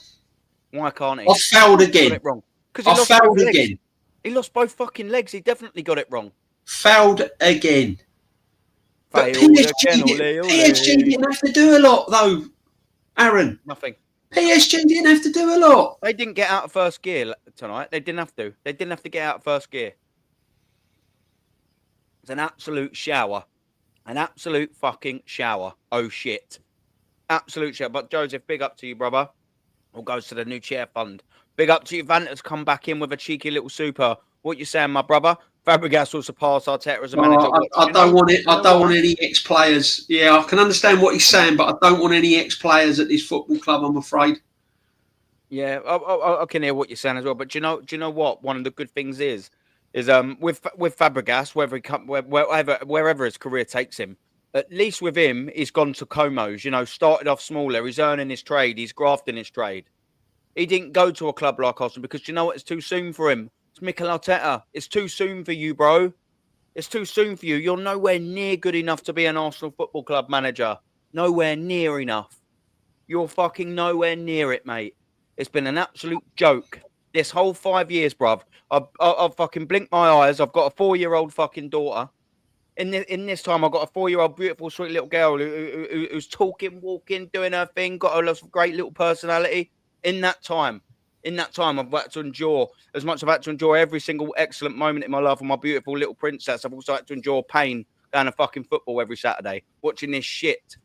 Why can't he? I failed again. Got it wrong. Because he failed again. He lost both fucking legs. He definitely got it wrong. Failed again. But PSG didn't have to do a lot, though, Aaron. Nothing. PSG didn't have to do a lot. They didn't get out of first gear tonight. They didn't have to. They didn't have to get out of first gear. It's an absolute shower. An absolute fucking shower. Oh, shit. Absolute shower. But, Joseph, big up to you, brother. All goes to the new chair fund. Big up to you. Vanta's come back in with a cheeky little super. What you saying, my brother? Fabregas will surpass Arteta as a manager. I don't want it. I don't want any ex-players. Yeah, I can understand what he's saying, but I don't want any ex-players at this football club, I'm afraid. Yeah, I can hear what you're saying as well. But do you know what? One of the good things is with Fabregas, wherever his career takes him, at least with him, he's gone to Como's. You know, started off smaller. He's earning his trade. He's grafting his trade. He didn't go to a club like Arsenal because you know what? It's too soon for him. It's Mikel Arteta. It's too soon for you, bro. It's too soon for you. You're nowhere near good enough to be an Arsenal Football Club manager. Nowhere near enough. You're fucking nowhere near it, mate. It's been an absolute joke. This whole 5 years, bruv. I've fucking blinked my eyes. I've got a 4-year-old fucking daughter. In this time, I've got a 4-year-old beautiful, sweet little girl who's talking, walking, doing her thing, got a great little personality. In that time, I've had to endure as much as I've had to endure every single excellent moment in my life with my beautiful little princess. I've also had to endure pain going to fucking football every Saturday, watching this shit.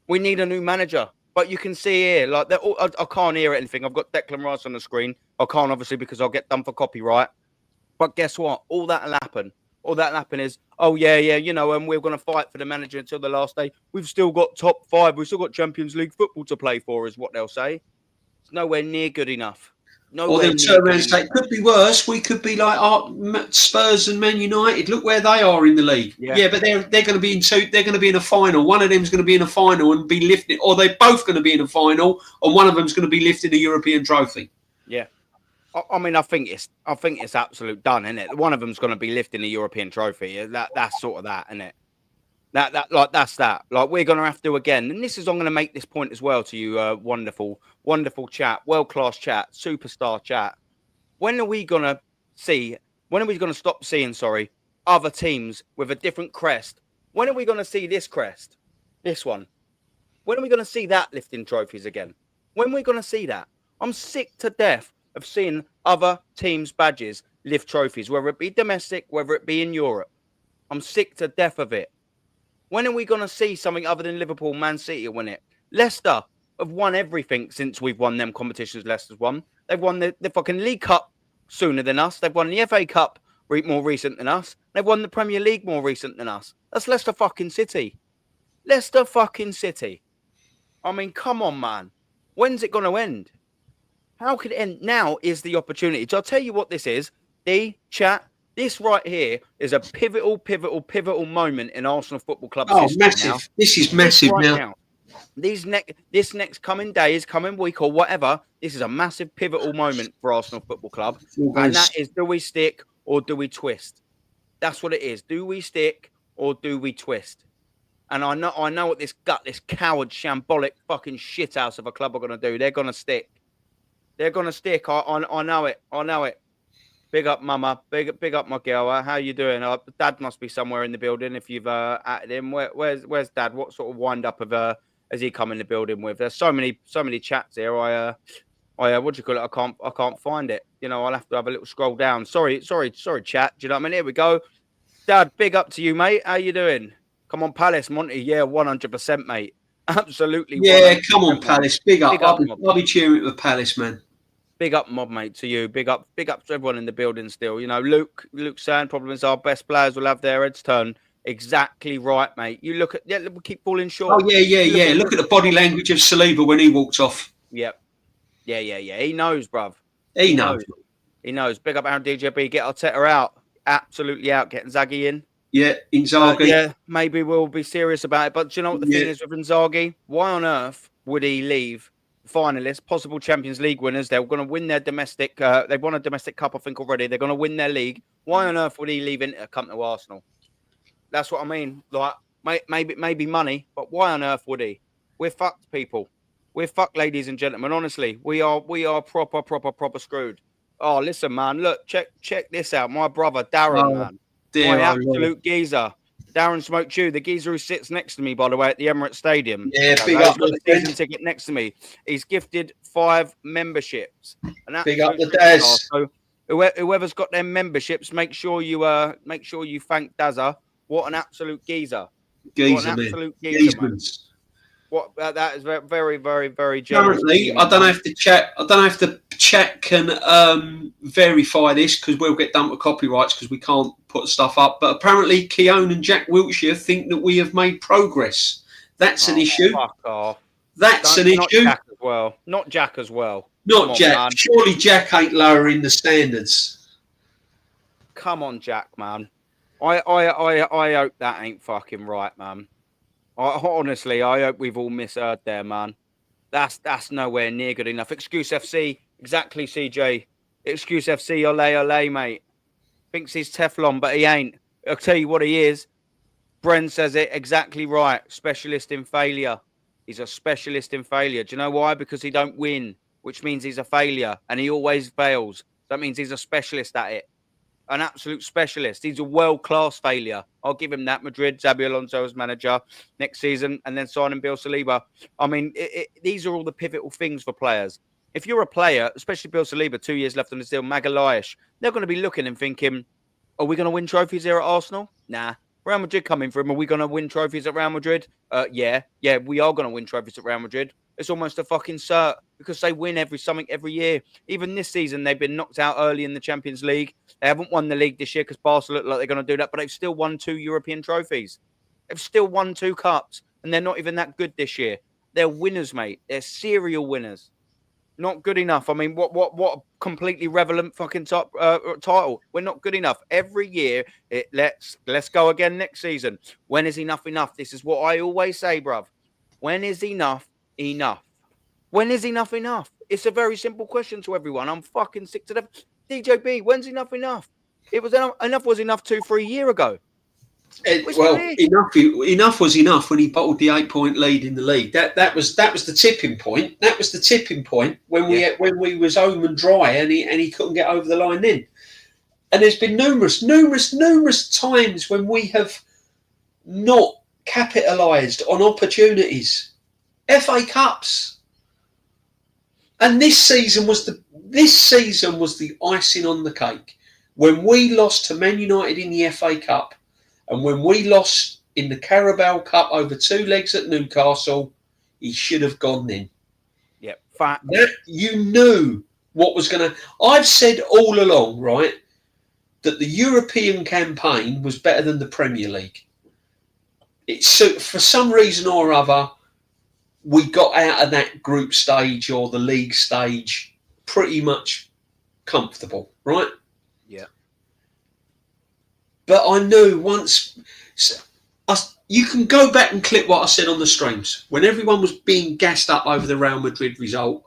We need a new manager. But you can see here, like, I can't hear anything. I've got Declan Rice on the screen. I can't, obviously, because I'll get done for copyright. But guess what? All that'll happen. All that'll happen is, oh, yeah, you know, and we're going to fight for the manager until the last day. We've still got top 5. We've still got Champions League football to play for, is what they'll say. It's nowhere near good enough. Or they'll turn around and say, it could be worse. We could be like Spurs and Man United. Look where they are in the league. Yeah, but they're going to be they're going to be in a final. One of them's going to be in a final and be lifting, or they're both going to be in a final, and one of them's going to be lifting a European trophy. Yeah, I mean, I think it's absolute done, isn't it? One of them's going to be lifting a European trophy. That's sort of that, isn't it? That's that. Like, we're going to have to again, and this is, I'm going to make this point as well to you, wonderful chat, world-class chat, superstar chat. When are we going to stop seeing, other teams with a different crest? When are we going to see this crest? This one. When are we going to see that lifting trophies again? When are we going to see that? I'm sick to death of seeing other teams' badges lift trophies, whether it be domestic, whether it be in Europe. I'm sick to death of it. When are we going to see something other than Liverpool, Man City win it? Leicester have won everything since we've won them competitions. Leicester's won. They've won the fucking League Cup sooner than us. They've won the FA Cup more recent than us. They've won the Premier League more recent than us. That's Leicester fucking City. Leicester fucking City. I mean, come on, man. When's it going to end? How could it end? Now is the opportunity. So I'll tell you what this is. Chat. This right here is a pivotal moment in Arsenal Football Club's history. Massive. Now. This is massive now. This next coming days, coming week or whatever, this is a massive pivotal moment for Arsenal Football Club. And that is, do we stick or do we twist? That's what it is. Do we stick or do we twist? And I know what this coward, shambolic fucking shithouse of a club are going to do. They're going to stick. They're going to stick. I know it. I know it. Big up, Mama. Big up, my girl. How you doing? Dad must be somewhere in the building. If you've added him, where's Dad? What sort of wind up of has he come in the building with? There's so many chats here. What do you call it? I can't find it. You know, I'll have to have a little scroll down. Sorry, chat. Do you know what I mean? Here we go. Dad, big up to you, mate. How you doing? Come on, Palace, Monty. Yeah, 100%, mate. Absolutely. Yeah, come on, Palace. Big up. I'll be cheering with Palace, man. Big up, mob, mate, to you. Big up to everyone in the building still. You know, Luke saying problems, our best players will have their heads turned. Exactly right, mate. You look at, we keep falling short. Oh, yeah. Look at the body language of Saliba when he walked off. Yep. Yeah. He knows, bruv. He knows. Big up Aaron DJB. Get Arteta out. Absolutely out. Get Inzaghi in. Yeah, Inzaghi. Yeah, maybe we'll be serious about it. But do you know what the thing is with Inzaghi? Why on earth would he leave? Finalists, possible Champions League winners. They're going to win their domestic. They've won a domestic cup, I think, already. They're going to win their league. Why on earth would he leave Inter come to Arsenal? That's what I mean. Like, maybe money, but why on earth would he? We're fucked, people. We're fucked, ladies and gentlemen. Honestly, we are proper screwed. Oh, listen, man. Look, check this out. My brother Darren, man, my absolute geezer. Darren smoked you, the geezer who sits next to me, by the way, at the Emirates Stadium. Yeah, big up. He's got the season ticket next to me. He's gifted 5 memberships. Big up the Daz. So whoever's got their memberships, make sure you thank Dazza. What an absolute geezer. Geezer, man. What that is very, very generous. Currently, I don't have to check can verify this because we'll get done with copyrights because we can't put stuff up. But apparently, Keown and Jack Wiltshire think that we have made progress. That's an issue. Fuck off. That's an issue. Not Jack as well. Not Jack. Man. Surely Jack ain't lowering the standards. Come on, Jack, man. I hope that ain't fucking right, man. Honestly, I hope we've all misheard there, man. That's nowhere near good enough. Excuse FC, exactly, CJ. Excuse FC, ole, mate. Thinks he's Teflon, but he ain't. I'll tell you what he is. Bren says it exactly right. Specialist in failure. He's a specialist in failure. Do you know why? Because he don't win, which means he's a failure, and he always fails. That means he's a specialist at it. An absolute specialist. He's a world-class failure. I'll give him that. Madrid, Xabi Alonso as manager next season, and then signing Bill Saliba. I mean, these are all the pivotal things for players. If you're a player, especially Bill Saliba, 2 years left on his deal, Magalhaes, they're going to be looking and thinking, are we going to win trophies here at Arsenal? Nah. Real Madrid coming for him. Are we going to win trophies at Real Madrid? Yeah, we are going to win trophies at Real Madrid. It's almost a fucking cert because they win something every year. Even this season, they've been knocked out early in the Champions League. They haven't won the league this year because Barca look like they're going to do that, but they've still won 2 European trophies. They've still won 2 cups, and they're not even that good this year. They're winners, mate. They're serial winners. Not good enough. I mean, what a completely relevant fucking title. We're not good enough. Every year, let's go again next season. When is enough enough? This is what I always say, bruv. When is enough enough? When is enough enough? It's a very simple question to everyone. I'm fucking sick to death. DJB, when's enough enough? It was enough was enough 2-3 years ago. Enough was enough when he bottled the 8-point lead in the league. That was the tipping point. That was the tipping point when we was home and dry, and he couldn't get over the line then. And there's been numerous times when we have not capitalised on opportunities. FA Cups, and this season was the icing on the cake when we lost to Man United in the FA Cup. And when we lost in the Carabao Cup over 2 legs at Newcastle, he should have gone then. Yeah, fact. You knew what was going to... I've said all along, right, that the European campaign was better than the Premier League. For some reason or other, we got out of that group stage or the league stage pretty much comfortable, right? Yeah. But I knew once... You can go back and clip what I said on the streams. When everyone was being gassed up over the Real Madrid result,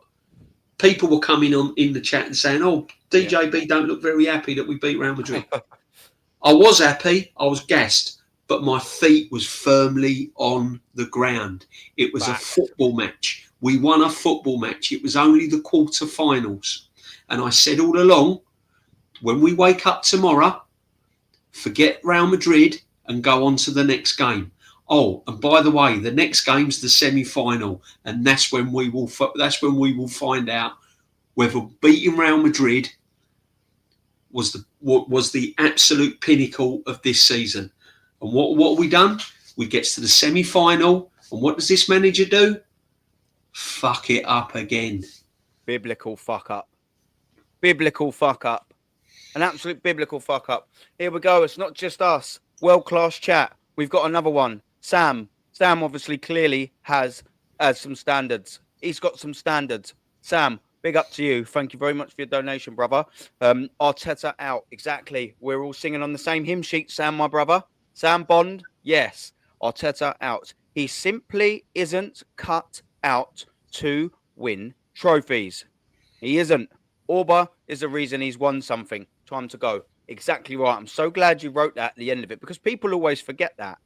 people were coming on in the chat and saying, oh, DJB don't look very happy that we beat Real Madrid. I was happy. I was gassed. But my feet was firmly on the ground. It was a football match. We won a football match. It was only the quarterfinals. And I said all along, when we wake up tomorrow, forget Real Madrid and go on to the next game. Oh, and by the way, the next game's the semi-final, and that's when we will find out whether beating Real Madrid was the absolute pinnacle of this season. And what have we done? We get to the semi-final, and what does this manager do? Fuck it up again. Biblical fuck up. Biblical fuck up. An absolute biblical fuck up. Here we go. It's not just us. World-class chat. We've got another one. Sam. Sam obviously clearly has some standards. He's got some standards. Sam, big up to you. Thank you very much for your donation, brother. Arteta out. Exactly. We're all singing on the same hymn sheet, Sam, my brother. Sam Bond, yes. Arteta out. He simply isn't cut out to win trophies. He isn't. Orba is the reason he's won something. Time to go. Exactly right. I'm so glad you wrote that at the end of it because people always forget that.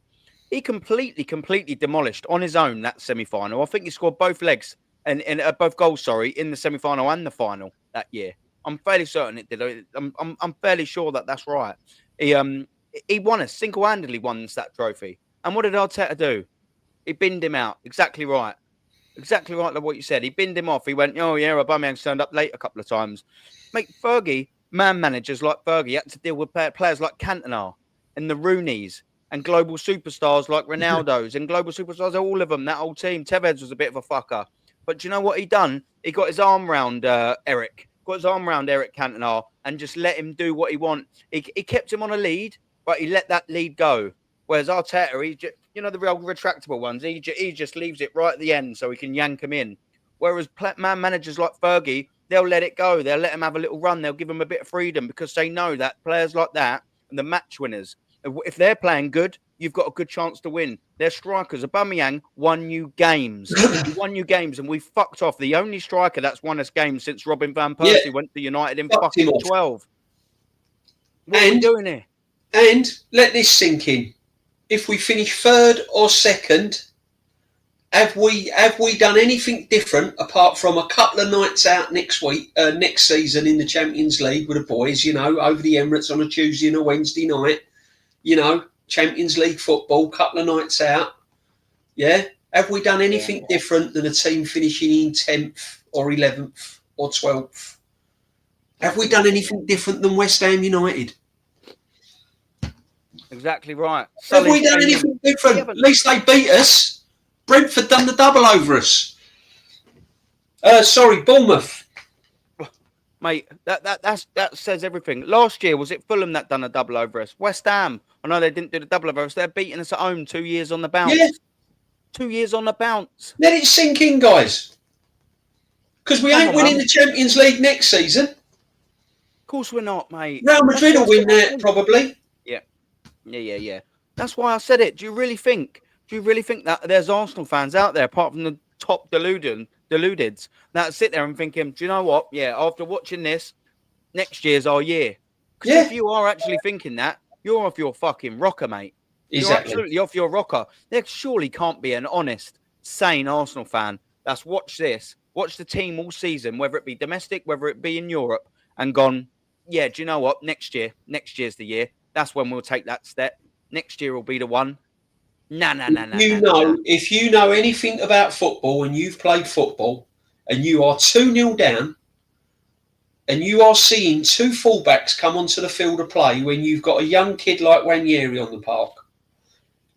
He completely demolished on his own that semi-final. I think he scored both legs and both goals, in the semi-final and the final that year. I'm fairly certain it did. I'm fairly sure that that's right. He won us, single-handedly won that trophy. And what did Arteta do? He binned him out. Exactly right. Exactly right like what you said. He binned him off. He went, oh, yeah, Aubameyang's turned up late a couple of times. Mate, Fergie, managers like Fergie had to deal with players like Cantona and the Rooneys and global superstars like Ronaldo's and global superstars, all of them, that whole team. Tevez was a bit of a fucker. But do you know what he done? He got his arm round Eric. Got his arm round Eric Cantona and just let him do what he want. He kept him on a lead, but he let that lead go. Whereas Arteta, he just, the real retractable ones, he just leaves it right at the end so he can yank him in. Whereas managers like Fergie, they'll let it go. They'll let him have a little run. They'll give him a bit of freedom because they know that players like that and the match winners, if they're playing good, you've got a good chance to win. They're strikers. Aubameyang won you games. He won you games, and we fucked off. The only striker that's won us games since Robin Van Persie went to United in fucking 12. What are we doing here? And let this sink in. If we finish third or second, have we done anything different apart from a couple of nights out next season in the Champions League with the boys, over the Emirates on a Tuesday and a Wednesday night, Champions League football, couple of nights out. Yeah. Have we done anything different than a team finishing in 10th or 11th or 12th? Have we done anything different than West Ham United? Exactly right. Have we done anything different? At least they beat us. Brentford done the double over us. Sorry, Bournemouth. Mate, that says everything. Last year, was it Fulham that done a double over us? West Ham. I know they didn't do the double over us. They're beating us at home 2 years on the bounce. Yeah. 2 years on the bounce. Let it sink in, guys. Because we ain't winning the Champions League next season. Of course we're not, mate. Real Madrid will win that, probably. Yeah. That's why I said it. Do you really think that there's Arsenal fans out there, apart from the top deludeds, that sit there and thinking, do you know what? Yeah, after watching this, next year's our year. Because if you are actually thinking that, you're off your fucking rocker, mate. Exactly. You're absolutely off your rocker. There surely can't be an honest, sane Arsenal fan that's watched the team all season, whether it be domestic, whether it be in Europe, and gone, yeah, do you know what? Next year's the year. That's when we'll take that step. Next year will be the one. If you know anything about football and you've played football and you are 2-0 down and you are seeing two fullbacks come onto the field of play when you've got a young kid like Ranieri on the park,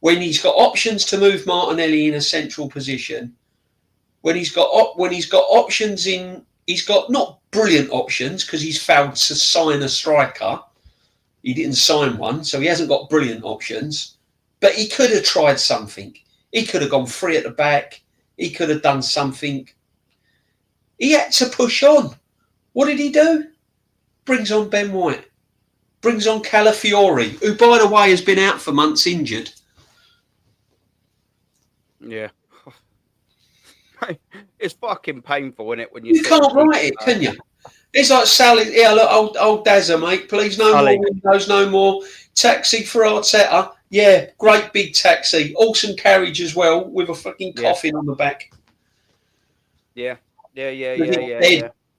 when he's got options to move Martinelli in a central position, when he's got options in, he's got not brilliant options because he's failed to sign a striker. He didn't sign one, so he hasn't got brilliant options. But he could have tried something. He could have gone free at the back. He could have done something. He had to push on. What did he do? Brings on Ben White. Brings on Calafiori, who, by the way, has been out for months injured. Yeah. It's fucking painful, isn't it? When you can't write it, can you? It's like Sally. Yeah, look, old Dazza, mate. Please, no more windows, no more. Taxi for Arteta. Yeah, great big taxi. Awesome carriage as well, with a fucking coffin on the back. Yeah.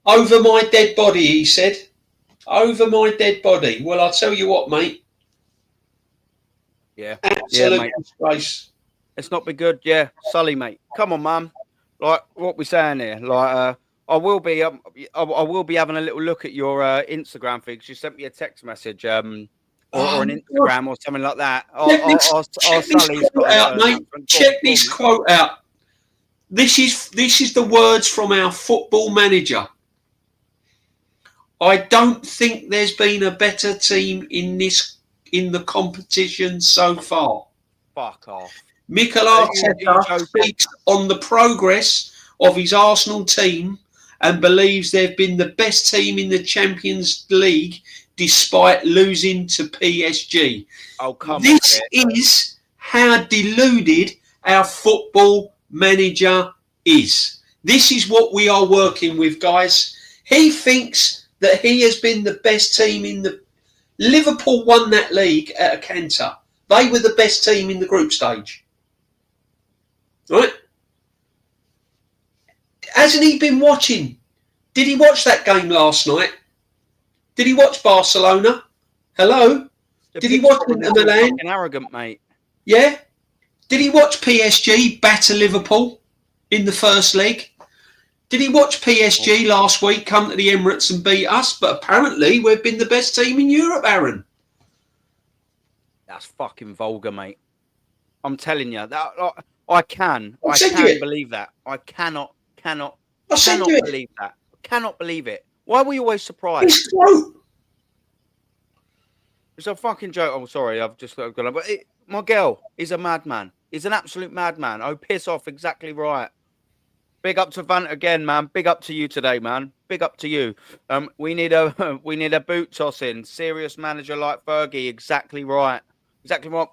Over my dead body, he said. Over my dead body. Well, I'll tell you what, mate. Yeah. Absolute disgrace. It's not been good. Yeah, Sully, mate. Come on, man. Like what we're saying here. Like, I will be having a little look at your Instagram things. You sent me a text message, or an Instagram or something like that. Check this quote out. This is the words from our football manager. I don't think there's been a better team in the competition so far. Fuck off. Mikel Arteta speaks on the progress of his Arsenal team and believes they've been the best team in the Champions League despite losing to PSG. Oh, come this is how deluded our football manager is. This is what we are working with, guys. He thinks that he has been the best team in the... Liverpool won that league at a canter. They were the best team in the group stage. Right? Hasn't he been watching? Did he watch that game last night? Did he watch Barcelona? Hello? Did he watch Inter Milan? Arrogant, mate. Yeah? Did he watch PSG batter Liverpool in the first leg? Did he watch PSG last week come to the Emirates and beat us? But apparently we've been the best team in Europe, Aaron. That's fucking vulgar, mate. I'm telling you. I can believe that. I cannot believe that. I cannot believe it. Why were you always surprised? It's a fucking joke. Oh, sorry, I've just gone. But my girl is a madman. He's an absolute madman. Oh, piss off. Exactly right. Big up to Vant again, man. Big up to you today, man. Big up to you. We need a boot tossing. Serious manager like Fergie. Exactly right. Exactly right.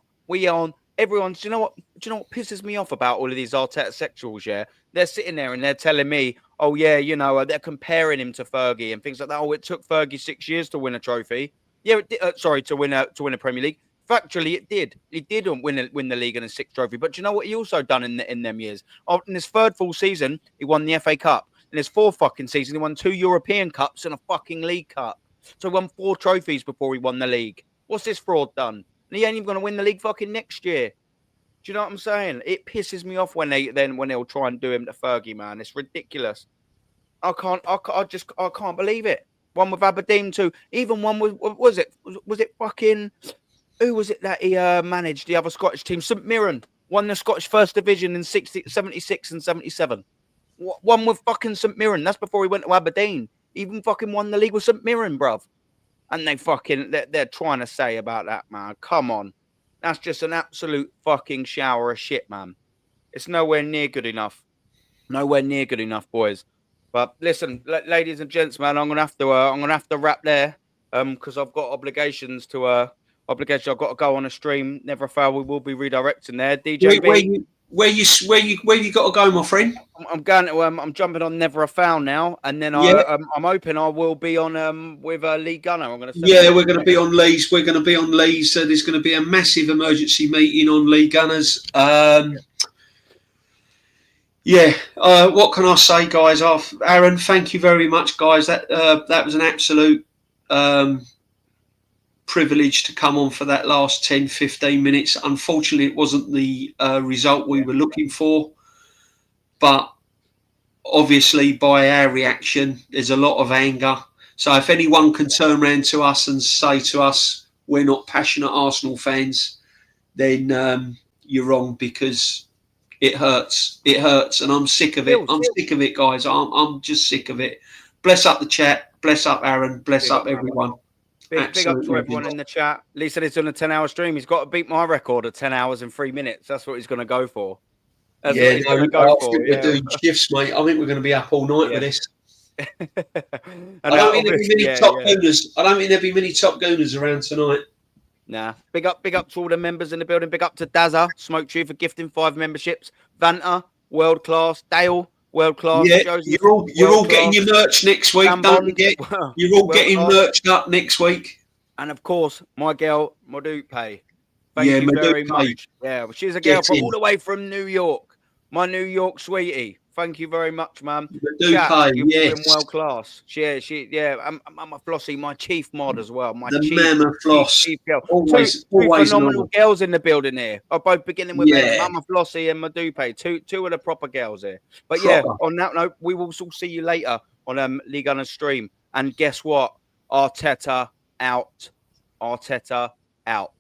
Everyone's. Do you know what pisses me off about all of these Artetexuals? Yeah, they're sitting there and they're telling me, oh yeah, they're comparing him to Fergie and things like that. Oh, it took Fergie 6 years to win a trophy. Yeah, to win a Premier League. Factually, it did. He did win the league and a sixth trophy. But do you know what he also done in them years? In his third full season, he won the FA Cup. In his fourth fucking season, he won 2 European Cups and a fucking League Cup. So he won 4 trophies before he won the league. What's this fraud done? And he ain't even going to win the league fucking next year. Do you know what I'm saying? It pisses me off when they'll try and do him to Fergie, man. It's ridiculous. I can't believe it. One with Aberdeen too. Even one with was it fucking who was it that he managed the other Scottish team? St Mirren won the Scottish First Division in 76 and 77. One with fucking St Mirren. That's before he went to Aberdeen. Even fucking won the league with St Mirren, bruv. And they're trying to say about that, man. Come on. That's just an absolute fucking shower of shit, man. It's nowhere near good enough. Nowhere near good enough, boys. But listen, ladies and gents, man, I'm gonna have to wrap there. Because I've got obligations to I've got to go on a stream. Never fail, we will be redirecting there. DJB. Where you got to go, my friend? I'm going to I'm jumping on Never a Foul now, and then I'm hoping I will be on with Lee Gunner. I'm going to we're going to be on Lee's. We're going to be on Lee's. So there's going to be a massive emergency meeting on Lee Gunner's. What can I say, guys? Aaron, thank you very much, guys. That was an absolute privilege to come on for that last 10-15 minutes. Unfortunately, it wasn't the result we were looking for, but obviously by our reaction there's a lot of anger. So if anyone can turn around to us and say to us we're not passionate Arsenal fans, then you're wrong, because it hurts, and I'm sick of it. I'm sick of it, guys. I'm just sick of it. Bless up the chat, bless up Aaron, bless up everyone. Big up to everyone in the chat. Lee said he's on a 10-hour stream. He's got to beat my record of 10 hours and 3 minutes. That's what he's going to go for. I think we're doing shifts, mate. I think we're going to be up all night with this. I don't think there'll be many top gooners. I don't think there'll be many top gooners around tonight. Nah. Big up to all the members in the building. Big up to Dazza, Smoke Tree for gifting 5 memberships. Vanta, world class. Dale, world class. Yeah, Joseph, you're all getting your merch next week. Don't forget, you're all getting merched up next week. And of course, my girl, Modupe. Thank you very much. Yeah, she's a girl from all the way from New York. My New York sweetie. Thank you very much, man. You've been world class. I'm a Flossie, my chief mod as well. Mama Floss. Chief girl. Always phenomenal girls in the building here. I'm both beginning with Mama Flossie and Modupe. Two of the proper girls here. But on that note, we will see you later on Lee Gunner's stream. And guess what? Arteta out. Arteta out.